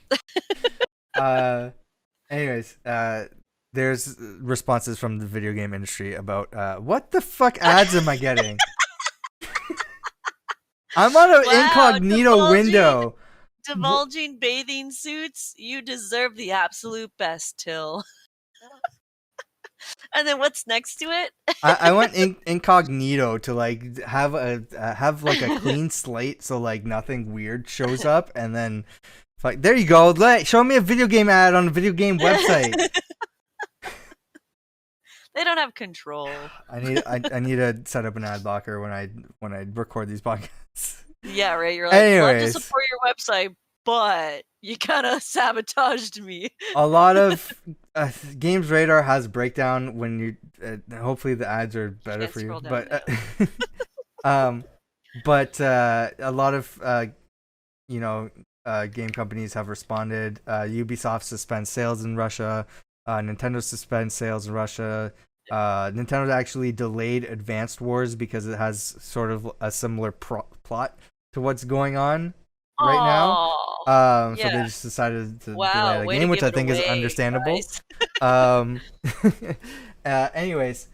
Uh, anyways, there's responses from the video game industry about what the fuck ads am I getting? I'm on an Wow, incognito window. divulging bathing suits. You deserve the absolute best, Till. And then what's next to it? I went incognito to like have like a clean slate so like nothing weird shows up, and then like there you go. Show me a video game ad on a video game website. They don't have control. I need to set up an ad blocker when I record these podcasts. Yeah, right. You're like, love to Anyways, support your website, but you kind of sabotaged me. a lot of Games Radar has breakdown when you. Hopefully the ads are better Can't for you, scroll down now. um, a lot of you know game companies have responded. Ubisoft suspends sales in Russia. Nintendo suspends sales in Russia. Nintendo actually delayed Advanced Wars because it has sort of a similar plot to what's going on right now. Oh, So they yeah. just decided to delay Wow, the way to game, which give I it think is away, understandable. guys. Um, anyways,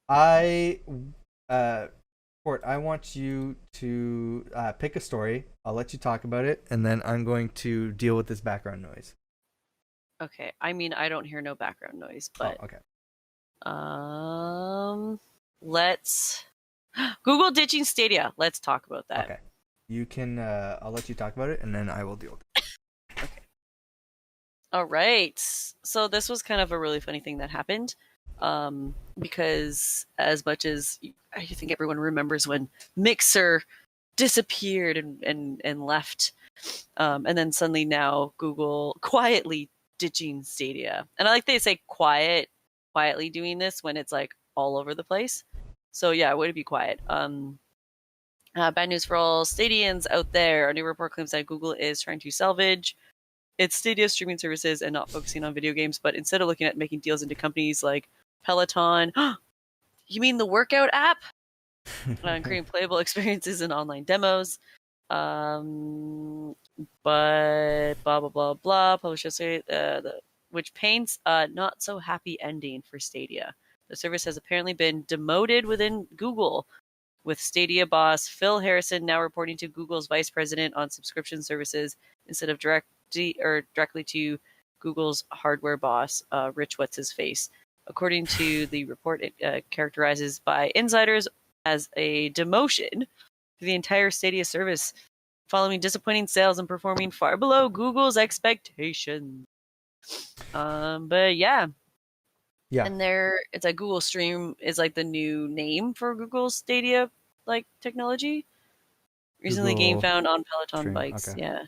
I Court, I want you to pick a story. I'll let you talk about it, and then I'm going to deal with this background noise. Okay, I mean, I don't hear no background noise, Oh, but okay. um, let's Google ditching Stadia. Let's talk about that. Okay. You can. I'll let you talk about it, and then I will deal with it. Okay. All right. So this was kind of a really funny thing that happened. Because as much as I think everyone remembers when Mixer disappeared and left, and then suddenly now Google quietly ditching Stadia. And I like they say quietly doing this when it's like all over the place. So yeah, way to be quiet. Bad news for all Stadians out there. A new report claims that Google is trying to salvage its Stadia streaming services and not focusing on video games, but instead of looking at making deals into companies like Peloton. You mean the workout app? Creating playable experiences and online demos. But blah blah blah blah. Publisher say which paints a not so happy ending for Stadia. The service has apparently been demoted within Google, with Stadia boss Phil Harrison now reporting to Google's vice president on subscription services instead of directly to Google's hardware boss, Rich What's His Face. According to the report, it characterizes by insiders as a demotion to the entire Stadia service, following disappointing sales and performing far below Google's expectations. But yeah, Yeah. and it's like Google Stream is like the new name for Google Stadia like technology. Recently, game Google found on Peloton Stream. bikes. Okay. Yeah.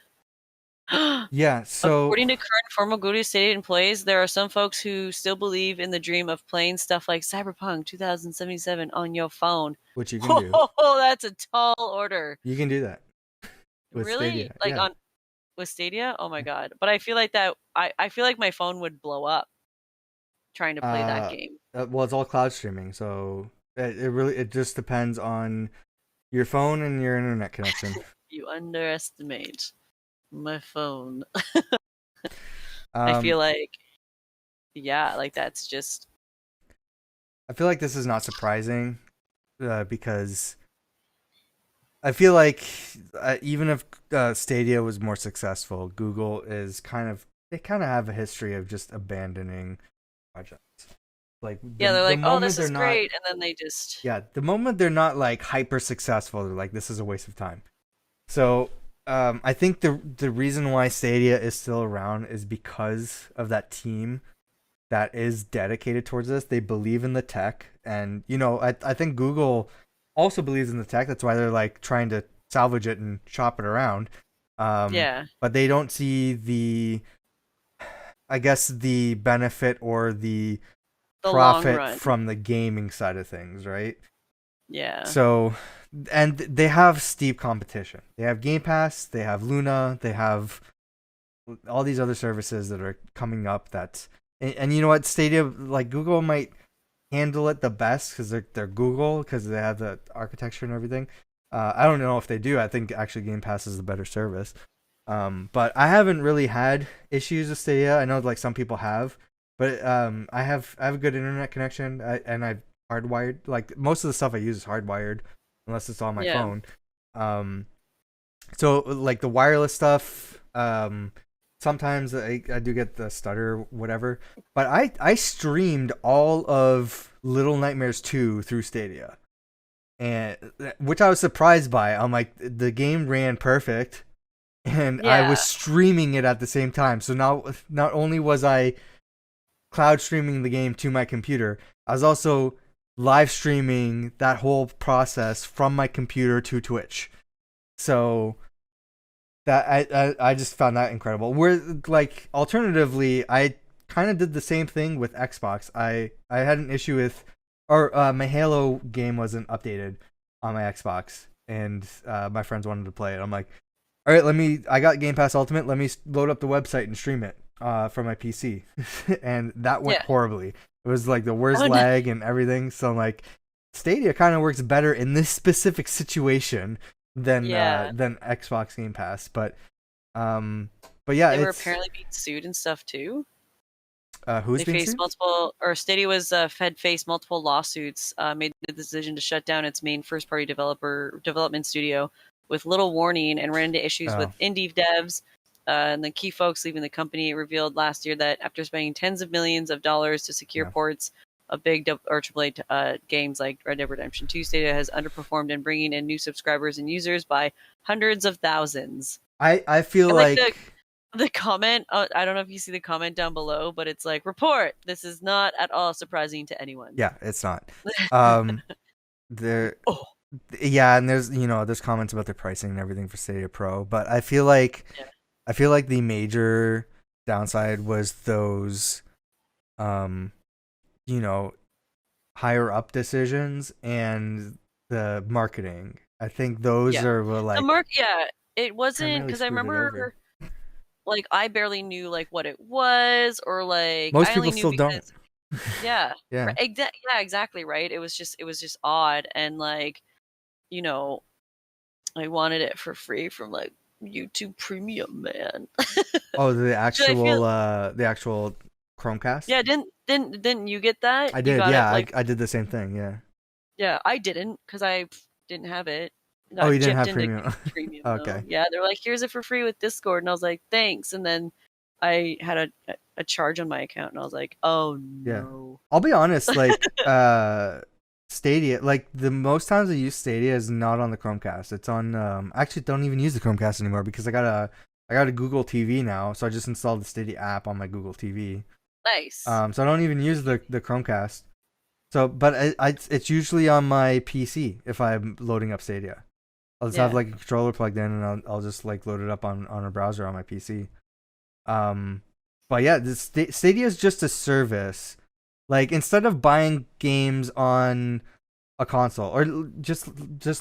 Yeah, so According to current formal Google Stadia employees, there are some folks who still believe in the dream of playing stuff like Cyberpunk 2077 on your phone. what you can do, Oh, that's a tall order. you can do that with Really? Stadia. Like Yeah. on with Stadia? Oh my god. But I feel like I feel like my phone would blow up trying to play that Uh, game. well, it's all cloud streaming, so it just depends on your phone and your internet connection. You underestimate my phone. I Um, feel like yeah, like that's just I feel like this is not surprising, because I feel like even if Stadia was more successful, Google is they kind of have a history of just abandoning projects. Like yeah, they're the like, "Oh, moment this they're is not, great." And then they just yeah, the moment they're not like hyper successful, they're like, this is a waste of time. So I think the reason why Stadia is still around is because of that team that is dedicated towards this. They believe in the tech, and I think Google also believes in the tech. That's why they're like trying to salvage it and shop it around. yeah, But they don't see I guess, the benefit or the the long profit run. from the gaming side of things, right? Yeah. So, and they have steep competition. They have Game Pass, they have Luna, they have all these other services that are coming up. And you know what, Stadia, like Google might handle it the best because they're Google, because they have the architecture and everything. I don't know if they do. I think actually Game Pass is the better service. But I haven't really had issues with Stadia. I know like some people have, but I have a good internet connection, and I've hardwired, like most of the stuff I use is hardwired, unless it's on my Yeah. phone. Um, so like the wireless stuff, sometimes I do get the stutter, whatever. But I streamed all of Little Nightmares 2 through Stadia, and which I was surprised by. I'm like, the game ran perfect, and I was Yeah. streaming it at the same time. So now, not only was I cloud streaming the game to my computer, I was also live streaming that whole process from my computer to Twitch. So that I just found that incredible. Where like alternatively, I kind of did the same thing with Xbox. I had an issue with, or my Halo game wasn't updated on my Xbox, and my friends wanted to play it. I'm like, all right, I got Game Pass Ultimate. Let me load up the website and stream it from my PC, and that went Yeah. horribly. It was like the worst Oh, no. lag and everything. So I'm like, Stadia kind of works better in this specific situation Yeah. than Xbox Game Pass. Um, but yeah, They were it's apparently being sued and stuff too. who's They being faced sued? multiple, or Stadia was had faced multiple lawsuits. Made the decision to shut down its main first-party development studio with little warning, and ran into issues Oh, with indie devs. And the key folks leaving the company revealed last year that after spending tens of millions of dollars to secure yeah. ports of big or AAA games like Red Dead Redemption 2, Stadia has underperformed in bringing in new subscribers and users by hundreds of thousands. I feel And like the like the comment, I don't know if you see the comment down below, but it's like, report, this is not at all surprising to anyone. yeah, it's not. Um, there, Oh, yeah, and there's comments about the pricing and everything for Stadia Pro, but yeah. I feel like the major downside was those, um, you know, higher up decisions and the marketing. I think those Yeah. were The like mark, yeah, it wasn't, primarily because I screwed it over. remember, like, I barely knew, like, what it was, or, like, Most I only people knew still don't. because, yeah, Yeah. yeah, exactly, right? It was just odd, and, like, you know, I wanted it for free from, like, YouTube Premium, man. Oh, Should I feel, the actual Chromecast. yeah, didn't you get that? I You did. got it, Yeah, like, I did the same thing. Yeah. yeah, I didn't because I didn't have it. Oh, Got you didn't gypped have into premium. getting premium though. Okay. Yeah, they're like, here's it for free with Discord, and I was like, thanks. And then I had a charge on my account, and I was like, oh Yeah. no. I'll be honest. Like, Stadia. Like the most times I use Stadia is not on the Chromecast. It's on. I actually don't even use the Chromecast anymore because I got a Google TV now, so I just installed the Stadia app on my Google TV. Nice. So I don't even use the Chromecast. So, but it's usually on my PC if I'm loading up Stadia. I'll just have Yeah. like a controller plugged in, and I'll just like load it up on a browser on my PC. Um, but yeah, this Stadia is just a service. Like instead of buying games on a console, or just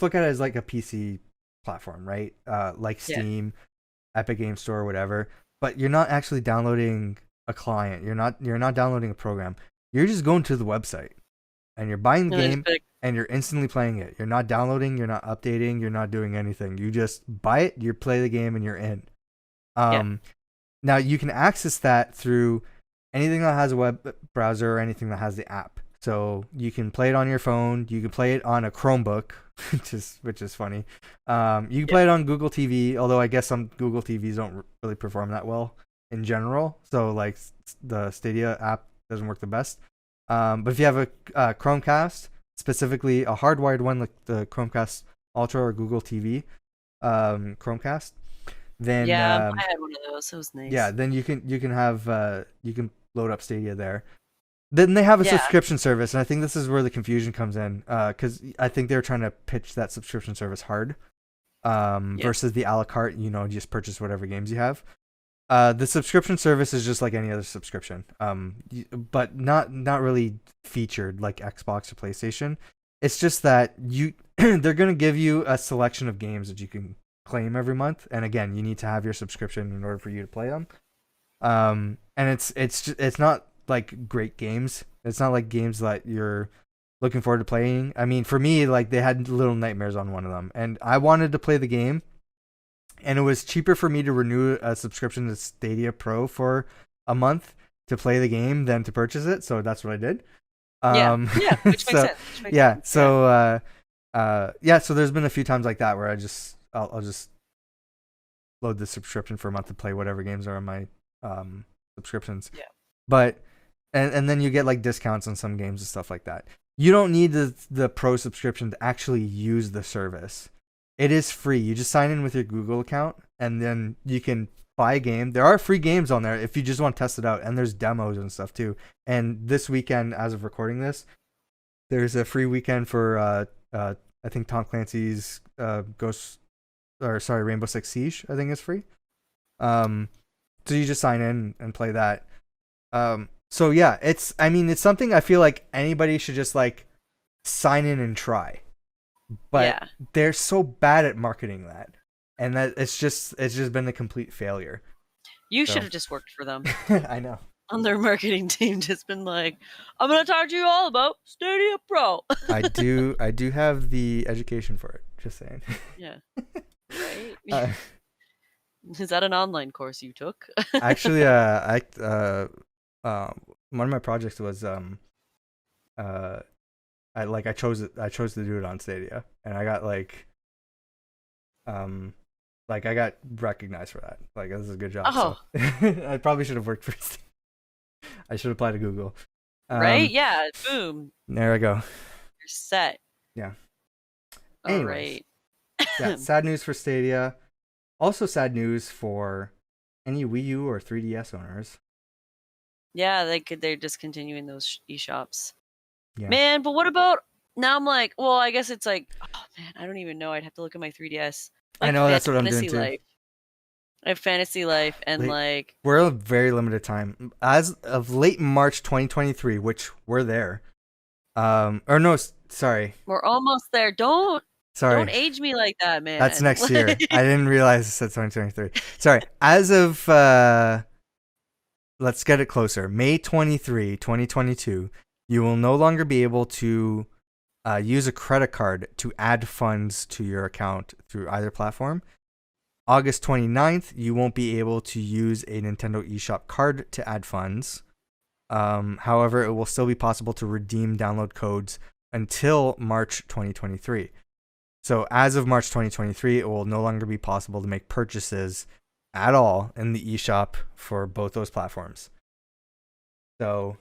look at it as like a PC platform, right? Like Yeah. Steam, Epic Game Store, whatever. But you're not actually downloading a client. You're not downloading a program. You're just going to the website and you're buying the And then just game be like, and you're instantly playing it. You're not downloading, you're not updating, you're not doing anything. You just buy it, you play the game, and you're in. yeah. Um, Now you can access that through anything that has a web browser or anything that has the app. So you can play it on your phone. You can play it on a Chromebook, which is funny. You can Yeah. play it on Google TV, although I guess some Google TVs don't really perform that well in general. So like the Stadia app doesn't work the best. But if you have a Chromecast, specifically a hardwired one like the Chromecast Ultra or Google TV Chromecast, then Yeah. I had one of those. It was yeah, nice. then you can have you can load up Stadia there. Then they have a Yeah. subscription service, and I think this is where the confusion comes in, because I think they're trying to pitch that subscription service hard, Yeah. versus the a la carte, just purchase whatever games you have. The subscription service is just like any other subscription, but not really featured like Xbox or PlayStation. It's just that they're gonna give you a selection of games that you can claim every month, and again, you need to have your subscription in order for you to play them. And it's not like great games. It's not like games that you're looking forward to playing. I mean, for me, like they had Little Nightmares on one of them, and I wanted to play the game, and it was cheaper for me to renew a subscription to Stadia Pro for a month to play the game than to purchase it. So that's what I did. Yeah. Um, Yeah. Which makes so sense. Which makes yeah, sense. so yeah, so there's been a few times like that where I'll just load the subscription for a month to play whatever games are on my subscriptions. Yeah. But and then you get like discounts on some games and stuff like that. You don't need the pro subscription to actually use the service. It is free. You just sign in with your Google account, and then you can buy a game. There are free games on there if you just want to test it out, and there's demos and stuff too. And this weekend, as of recording this, there's a free weekend for I think Tom Clancy's Rainbow Six Siege. I think is free. So you just sign in and play that. So yeah, it's something I feel like anybody should just like sign in and try. But Yeah. they're so bad at marketing that, and that it's just been a complete failure. You So should have just worked for them I know. on their marketing team. Just been like, I'm gonna talk to you all about Stadia Pro. I do have the education for it. Just saying. Yeah. Right. uh, Is that an online course you took? Actually, one of my projects was uh I chose to do it on Stadia, and I got I got recognized for that. Like this is a good job. Oh. So I probably should have worked for I should apply to Google. Right? Yeah. Boom. There I go. You're set. Yeah. All Anyways, right. yeah, sad news for Stadia. Also sad news for any Wii U or 3DS owners. Yeah, they're discontinuing those eShops. Yeah. Man, but what about now? I'm like, well, I guess it's like, oh man, I don't even know. I'd have to look at my 3DS. I know, that's what I'm doing too. Life. I have Fantasy Life and we're a very limited time. As of late March 2023, which we're there. Or no, sorry. We're almost there. Don't age me like that, man. That's next year. I didn't realize it said 2023. Sorry. As of let's get it closer. May 23, 2022, you will no longer be able to use a credit card to add funds to your account through either platform. August 29th, you won't be able to use a Nintendo eShop card to add funds. However, it will still be possible to redeem download codes until March 2023. So as of March 2023, it will no longer be possible to make purchases at all in the eShop for both those platforms. So,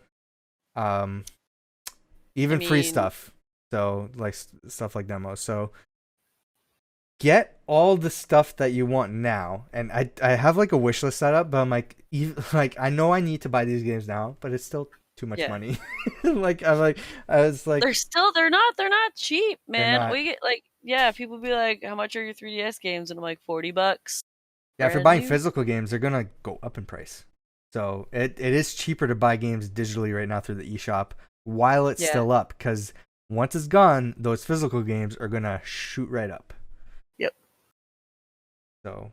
even free stuff. So like stuff like demos. So get all the stuff that you want now. And I have like a wish list set up, but I'm like, I know I need to buy these games now, but it's still too much money. I was like, they're not cheap, man. We get yeah, people be like, "How much are your 3DS games?" And I'm like, $40. Yeah, if you're Brand buying new. physical games, they're gonna go up in price. So it is cheaper to buy games digitally right now through the eShop while it's Yeah. still up, because once it's gone, those physical games are gonna shoot right up. Yep. So yeah,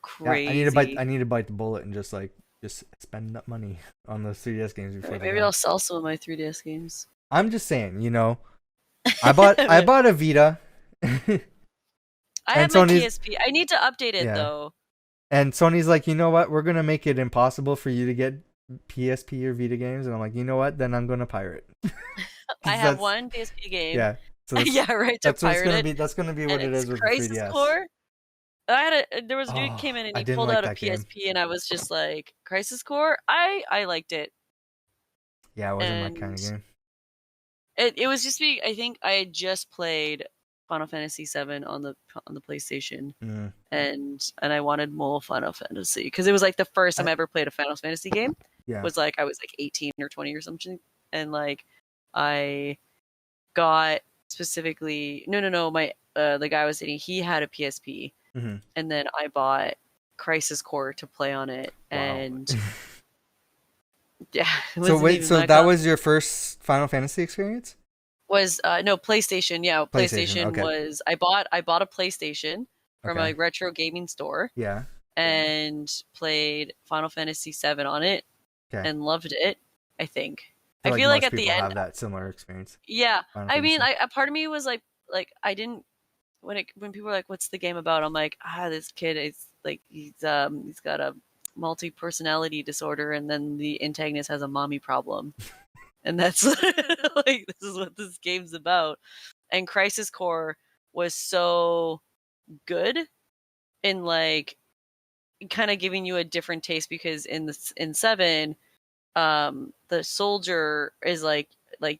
Crazy. I need to bite the bullet and just spend that money on those 3DS games before they're Maybe gone. I'll sell some of my 3DS games. I'm just saying, I I bought a Vita, have and my Sony's PSP. I need to update it yeah, though. and Sony's like, you know what? We're gonna make it impossible for you to get PSP or Vita games, and I'm like, you know what? Then I'm gonna pirate. I 'Cause have that's one PSP game. yeah. So Yeah, right, to that's what it's pirate gonna it, be. That's gonna be and what it it's is with the Crisis 3DS. Core. There was a dude came in and I he didn't pulled like out a that game. PSP, and I was just like, Crisis Core. I liked it, Yeah, it wasn't my kind and of game. it was just me. I think I had just played Final Fantasy VII on the PlayStation, Mm, and I wanted more Final Fantasy because it was like the first time I, I ever played a Final Fantasy game. yeah. Was like I was like 18 or 20 or something, and like I got specifically no my the guy I was dating, he had a PSP, Mm-hmm. and then I bought Crisis Core to play on it, Wow. and yeah, it wasn't even So that that good. was your first Final Fantasy experience? Was no PlayStation. Yeah, PlayStation. PlayStation Okay. was I bought a PlayStation from Okay. a retro gaming store Yeah. and played Final Fantasy VII on it Okay. and loved it. I think. I I feel like feel like most at the people end, have that similar experience. yeah. Final I mean, Fantasy. a part of me was like I didn't when people were like, "What's the game about?" I'm like, this kid is like he's got a multi personality disorder, and then the antagonist has a mommy problem, and that's like this is what this game's about. And Crisis Core was so good in like kind of giving you a different taste because in seven, the soldier is like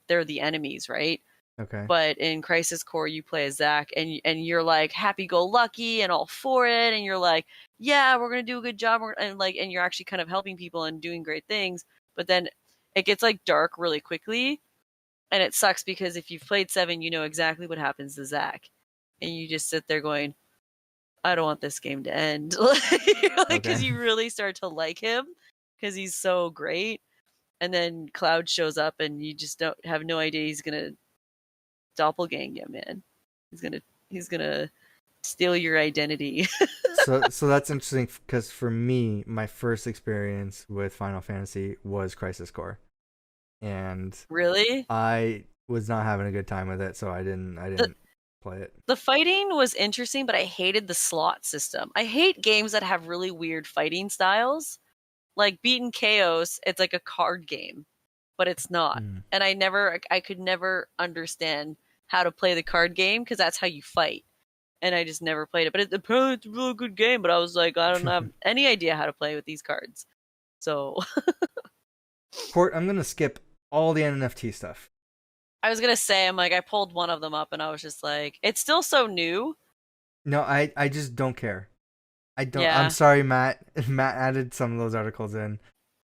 they're the enemies, right? Okay. But in Crisis Core, you play as Zack, and you're like happy go lucky and all for it, and you're like, yeah, we're gonna do a good job, and you're actually kind of helping people and doing great things. But then it gets like dark really quickly, and it sucks because if you've played seven, you know exactly what happens to Zack, and you just sit there going, I don't want this game to end, like Okay. because you really start to like him because he's so great, and then Cloud shows up, and you just don't have no idea he's gonna doppelgang you, man. He's gonna steal your identity. So that's interesting because for me, my first experience with Final Fantasy was Crisis Core, and Really? I was not having a good time with it, so I The didn't play it. the fighting was interesting, but I hated the slot system. I hate games that have really weird fighting styles. Like Beaten Chaos, it's like a card game, but it's not. Mm. And I could never understand how to play the card game because that's how you fight. And I just never played it. But apparently it's a really good game. But I was like, I don't have any idea how to play with these cards. So Court, I'm gonna skip all the NFT stuff. I was gonna say, I'm like, I pulled one of them up, and I was just like, it's still so new. No, I just don't care. I don't. I'm Yeah. sorry, Matt. Matt added some of those articles in.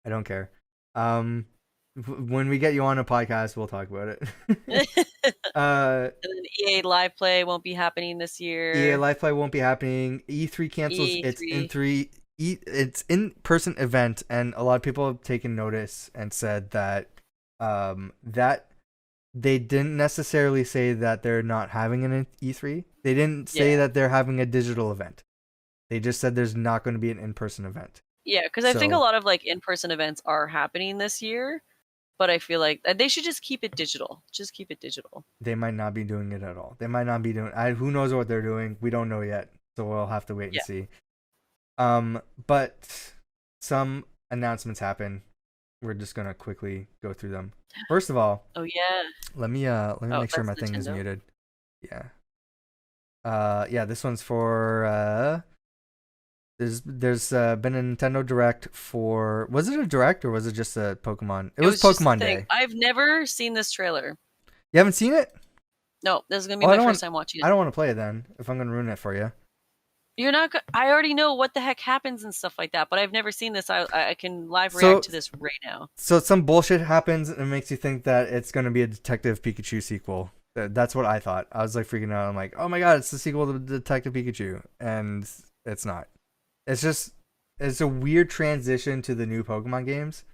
I don't care. Um, when we get you on a podcast, we'll talk about And it. then EA Live Play won't be happening this EA year. Live Play won't be happening. E3 cancels its E3. its in-person event, and a lot of people have taken notice and said that that they didn't necessarily say that they're not having an E3. They didn't say Yeah. that they're having a digital event. They just said there's not going to be an in-person event. Yeah, because I think a So lot of like in-person events are happening this year, but I feel like they should just keep it digital. Just keep it digital. they might not be doing it at all. They might not be doing. Who knows what they're doing? We don't know yet. So we'll have to wait and Yeah. see. But some announcements happen. We're just gonna quickly go through them. First of all, Oh yeah. let me Oh, make sure that's my thing is Nintendo. muted. Yeah. Yeah, this one's for there's been a Nintendo Direct for, was it a Direct or was it just a Pokemon? It was Just a Pokemon thing. Day. I've never seen this trailer. You haven't seen it? No, this is gonna be Oh, my first time watching I it. don't want to play it then if I'm gonna ruin it for you. You're not. I already know what the heck happens and stuff like that, but I've never seen this. I can live So react to this right now. so some bullshit happens and it makes you think that it's gonna be a Detective Pikachu sequel. That's what I thought. I was like freaking out. I'm like, oh my god, it's the sequel to Detective Pikachu, and it's not. It's a weird transition to the new Pokemon games.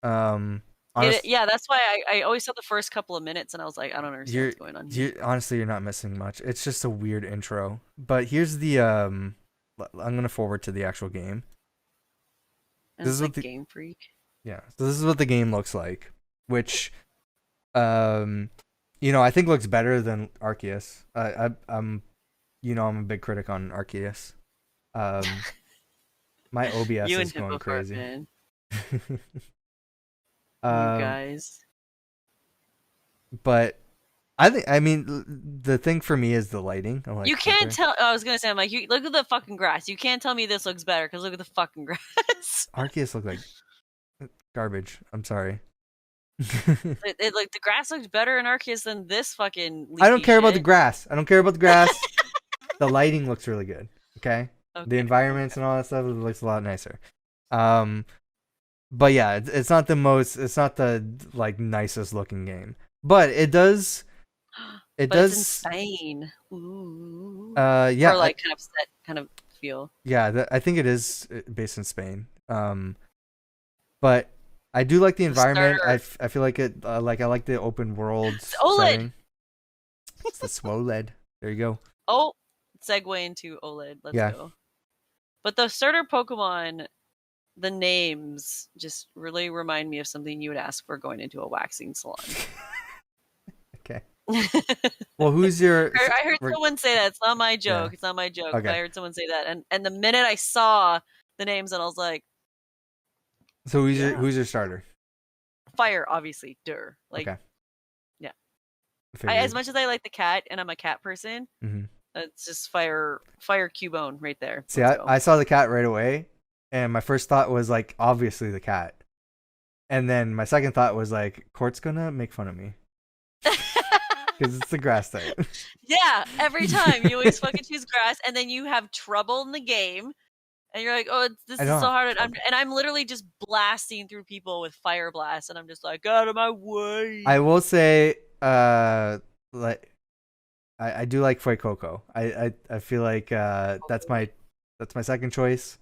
Yeah, that's why I always saw the first couple of minutes and I was like, I don't understand what's going on here. Honestly, you're not missing much. It's just a weird intro. But here's the I'm gonna forward to the actual game. And this is like Game Freak. Yeah, so this is what the game looks like, which, I think looks better than Arceus. I'm a big critic on Arceus. My OBS is going crazy. Man. You guys. But the thing for me is the lighting. Like, you can't tell. I was gonna say, I'm like, look at the fucking grass. You can't tell me this looks better because look at the fucking grass. Arceus looked like garbage. I'm sorry. Like the grass looks better in Arceus than this fucking. I don't care about the grass. The lighting looks really good. Okay? The environments and all that stuff looks a lot nicer. But yeah, it's not the like nicest looking game, but it does. It's in Spain. Ooh. Yeah. Or like kind of set kind of feel. Yeah, I think it is based in Spain. But I do like the environment. I feel like it. I like the open world setting. It's the SWOLED. There you go. Oh, segue into OLED. Let's go. But the starter Pokemon, the names just really remind me of something you would ask for going into a waxing salon. Okay. Well, who's your... I heard someone say that. It's not my joke. Yeah. It's not my joke. Okay. But I heard someone say that. And the minute I saw the names, and I was like... So who's your starter? Fire, obviously. Durr. Like, okay. Yeah. As much as I like the cat, and I'm a cat person, it's just Fire Cubone right there. See, I saw the cat right away, and my first thought was, like, obviously the cat. And then my second thought was, like, Court's gonna make fun of me. Because it's the grass type. Yeah, every time. You always fucking choose grass, and then you have trouble in the game, and you're like, oh, this is so hard. And I'm literally just blasting through people with Fire Blast, and I'm just like, out of my way. I will say, like, I do like Fuecoco. I feel like that's my second choice.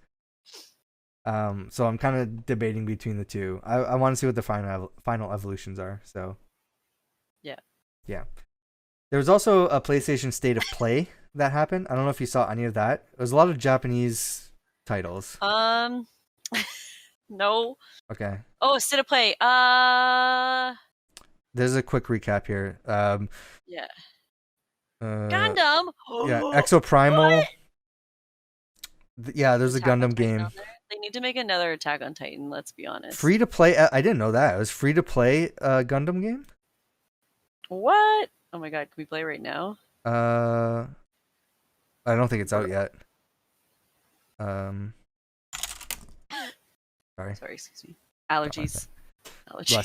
So I'm kind of debating between the two. I want to see what the final evolutions are. So yeah. There was also a PlayStation State of Play that happened. I don't know if you saw any of that. There was a lot of Japanese titles. No. Okay. Oh, State of Play. There's a quick recap here. Yeah. Gundam. Yeah, Exoprimal. Yeah, there's a Gundam game. They need to make another Attack on Titan. Let's be honest. Free to play. I didn't know that. It was free to play Gundam game. What? Oh my god! Can we play right now? I don't think it's out yet. Sorry. Excuse me. Allergies. Bless you.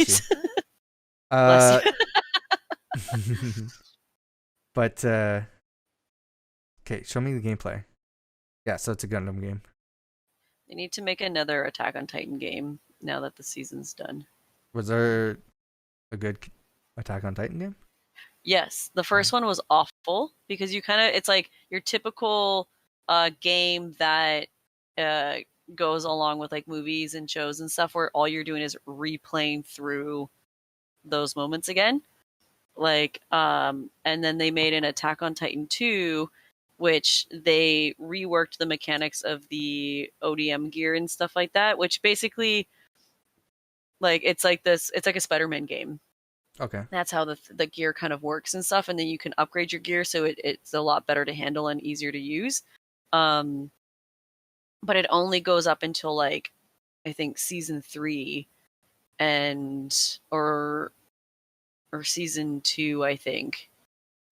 Bless you. But okay, show me the gameplay. Yeah, so it's a Gundam game. They need to make another Attack on Titan game now that the season's done. Was there a good Attack on Titan game? Yes, the first one was awful because it's like your typical game that goes along with like movies and shows and stuff where all you're doing is replaying through those moments again. Like, and then they made an Attack on Titan 2, which they reworked the mechanics of the ODM gear and stuff like that, which basically, like, it's like a Spider-Man game. Okay. That's how the gear kind of works and stuff, and then you can upgrade your gear so it's a lot better to handle and easier to use. But it only goes up until, like, I think season 3 or season 2, I think.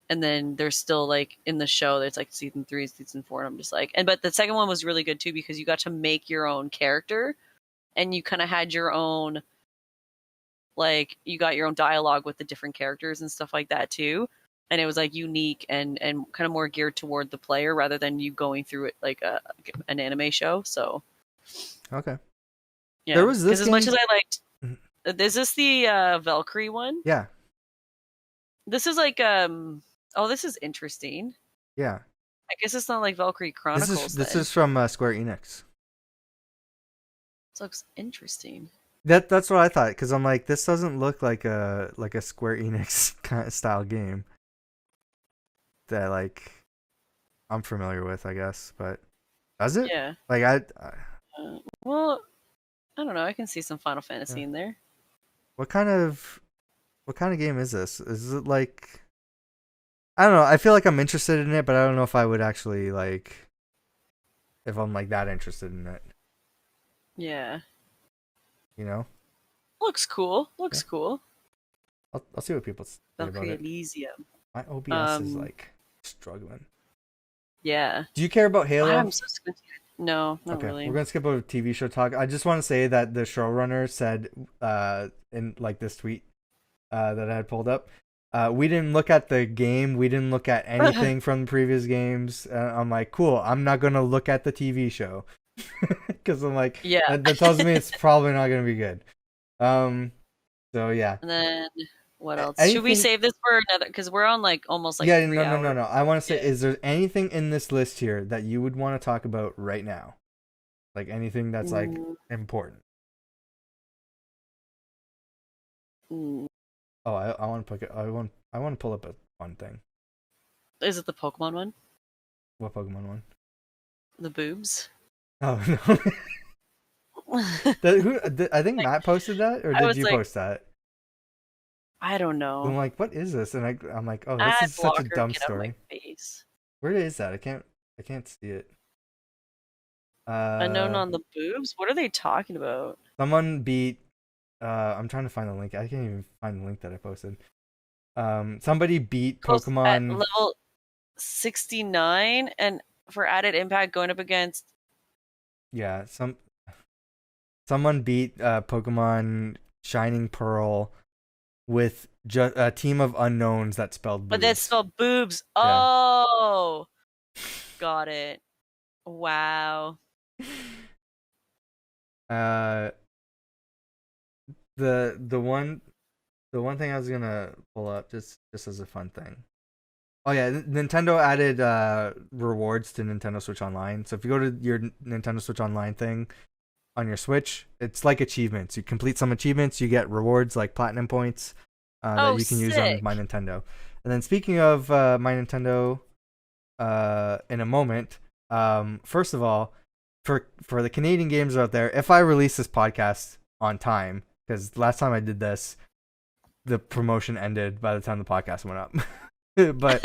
And then there's still, like, in the show, there's like season 3, season 4, and I'm just like, but the second one was really good too because you got to make your own character, and you kind of had your own, like, you got your own dialogue with the different characters and stuff like that too, and it was like unique and kind of more geared toward the player rather than you going through it like an anime show. So okay, yeah, there was this game... as much as I liked. Is this the Valkyrie one? Yeah. This is like oh, this is interesting. Yeah. I guess it's not like Valkyrie Chronicles. This is from Square Enix. This looks interesting. That's what I thought, because I'm like, this doesn't look like a Square Enix kind of style game that like I'm familiar with, I guess. But does it? Yeah. Like well, I don't know. I can see some Final Fantasy in there. What kind of game is this? Is it like, I don't know. I feel like I'm interested in it, but I don't know if I would actually like, if I'm like that interested in it. Yeah. You know? Looks cool. Looks cool. I'll see what people say about it. Elysium. My OBS is like struggling. Yeah. Do you care about Halo? I'm so squinty. No, not really. We're gonna skip over TV show talk. I just want to say that the showrunner said in like this tweet that I had pulled up, we didn't look at the game. We didn't look at anything from the previous games. I'm like, cool. I'm not gonna look at the TV show because I'm like, yeah, that tells me it's probably not gonna be good. So yeah. And then what else? Should we save this for another? Because we're on like almost like no. I want to say, is there anything in this list here that you would want to talk about right now? Like anything that's like important? Oh, I want to I want to pull up a fun thing. Is it the Pokemon one? What Pokemon one? The boobs. Oh no. I think Matt posted that, or did you post that? I don't know. I'm like, what is this? And I'm like, oh, this is such a dumb story. Where is that? I can't see it. Unknown on the boobs? What are they talking about? Someone beat. I'm trying to find the link. I can't even find the link that I posted. Somebody beat Pokemon at level 69, and for added impact, going up against. Yeah, someone beat Pokemon Shining Pearl with just a team of unknowns that spelled boobs. But that spelled boobs. Yeah. Oh, got it. Wow. The one thing I was gonna pull up just as a fun thing. Oh yeah, Nintendo added rewards to Nintendo Switch Online. So if you go to your Nintendo Switch Online thing on your Switch, it's like achievements. You complete some achievements, you get rewards like platinum points that you can use on My Nintendo. And then speaking of My Nintendo, in a moment, first of all, for the Canadian gamers out there, if I release this podcast on time, because last time I did this, the promotion ended by the time the podcast went up. But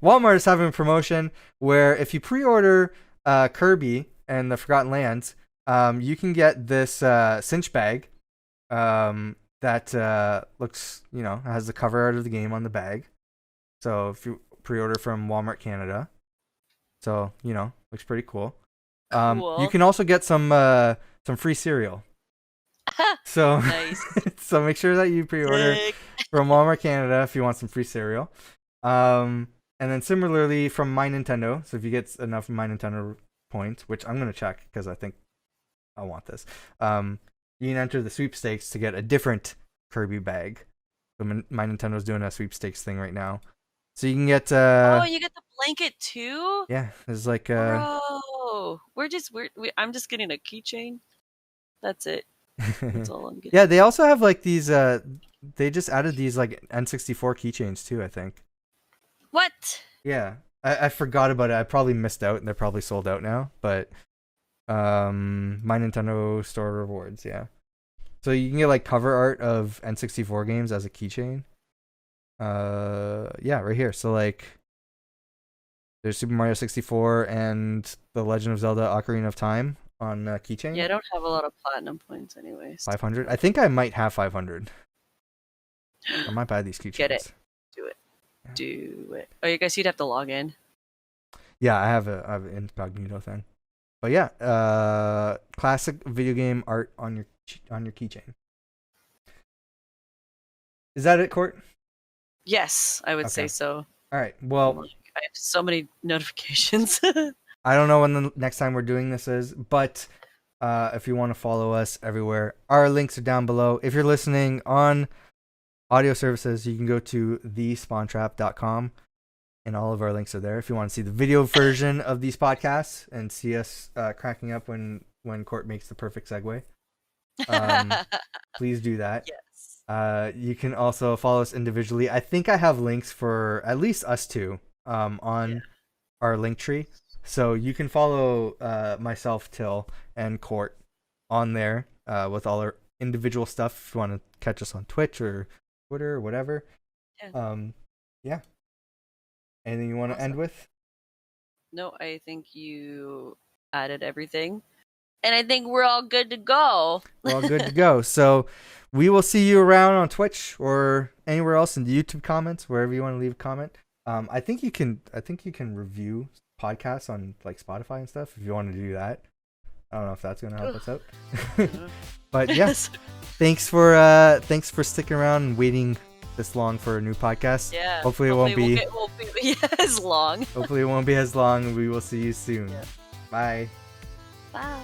Walmart is having a promotion where if you pre-order Kirby and the Forgotten Lands, you can get this cinch bag that looks, has the cover art of the game on the bag. So if you pre-order from Walmart Canada, so looks pretty cool. You can also get some free cereal. So nice. So make sure that you pre-order from Walmart Canada if you want some free cereal. And then similarly from My Nintendo, so if you get enough My Nintendo points, which I'm gonna check because I think I want this, you can enter the sweepstakes to get a different Kirby bag. So My Nintendo's doing a sweepstakes thing right now, so you can get. Oh, you get the blanket too? Yeah, it's like. Bro, I'm just getting a keychain. That's it. That's all I'm getting. Yeah, they also have like these. They just added these like N64 keychains too, I think. What? Yeah, I forgot about it. I probably missed out, and they're probably sold out now. But My Nintendo Store rewards, yeah. So you can get like cover art of N64 games as a keychain. Yeah, right here. So like, there's Super Mario 64 and The Legend of Zelda: Ocarina of Time on keychain. Yeah, I don't have a lot of platinum points, anyways. 500. I think I might have 500. I might buy these keychains. Get it. Do it. Yeah. Do it. Oh, you guys, you'd have to log in. Yeah, I have an incognito thing. But yeah, classic video game art on your keychain. Is that it, Court? Yes, I would say so. All right. Well, I have so many notifications. I don't know when the next time we're doing this is, but if you want to follow us everywhere, our links are down below. If you're listening on audio services, you can go to thespawntrap.com, and all of our links are there. If you want to see the video version of these podcasts and see us cracking up when Court makes the perfect segue, please do that. Yes. You can also follow us individually. I think I have links for at least us two on our link tree. So you can follow myself, Til, and Court on there with all our individual stuff if you want to catch us on Twitch or Twitter or whatever. Yeah. Anything you want to end with? No, I think you added everything. And I think we're all good to go. We're all good to go. So we will see you around on Twitch or anywhere else in the YouTube comments, wherever you want to leave a comment. I think you can review podcasts on like Spotify and stuff if you want to do that. I don't know if that's gonna help us out. But yes, thanks for sticking around and waiting this long for a new podcast. Yeah. Hopefully it won't be as long. Hopefully it won't be as long. We will see you soon. Yeah. Bye. Bye.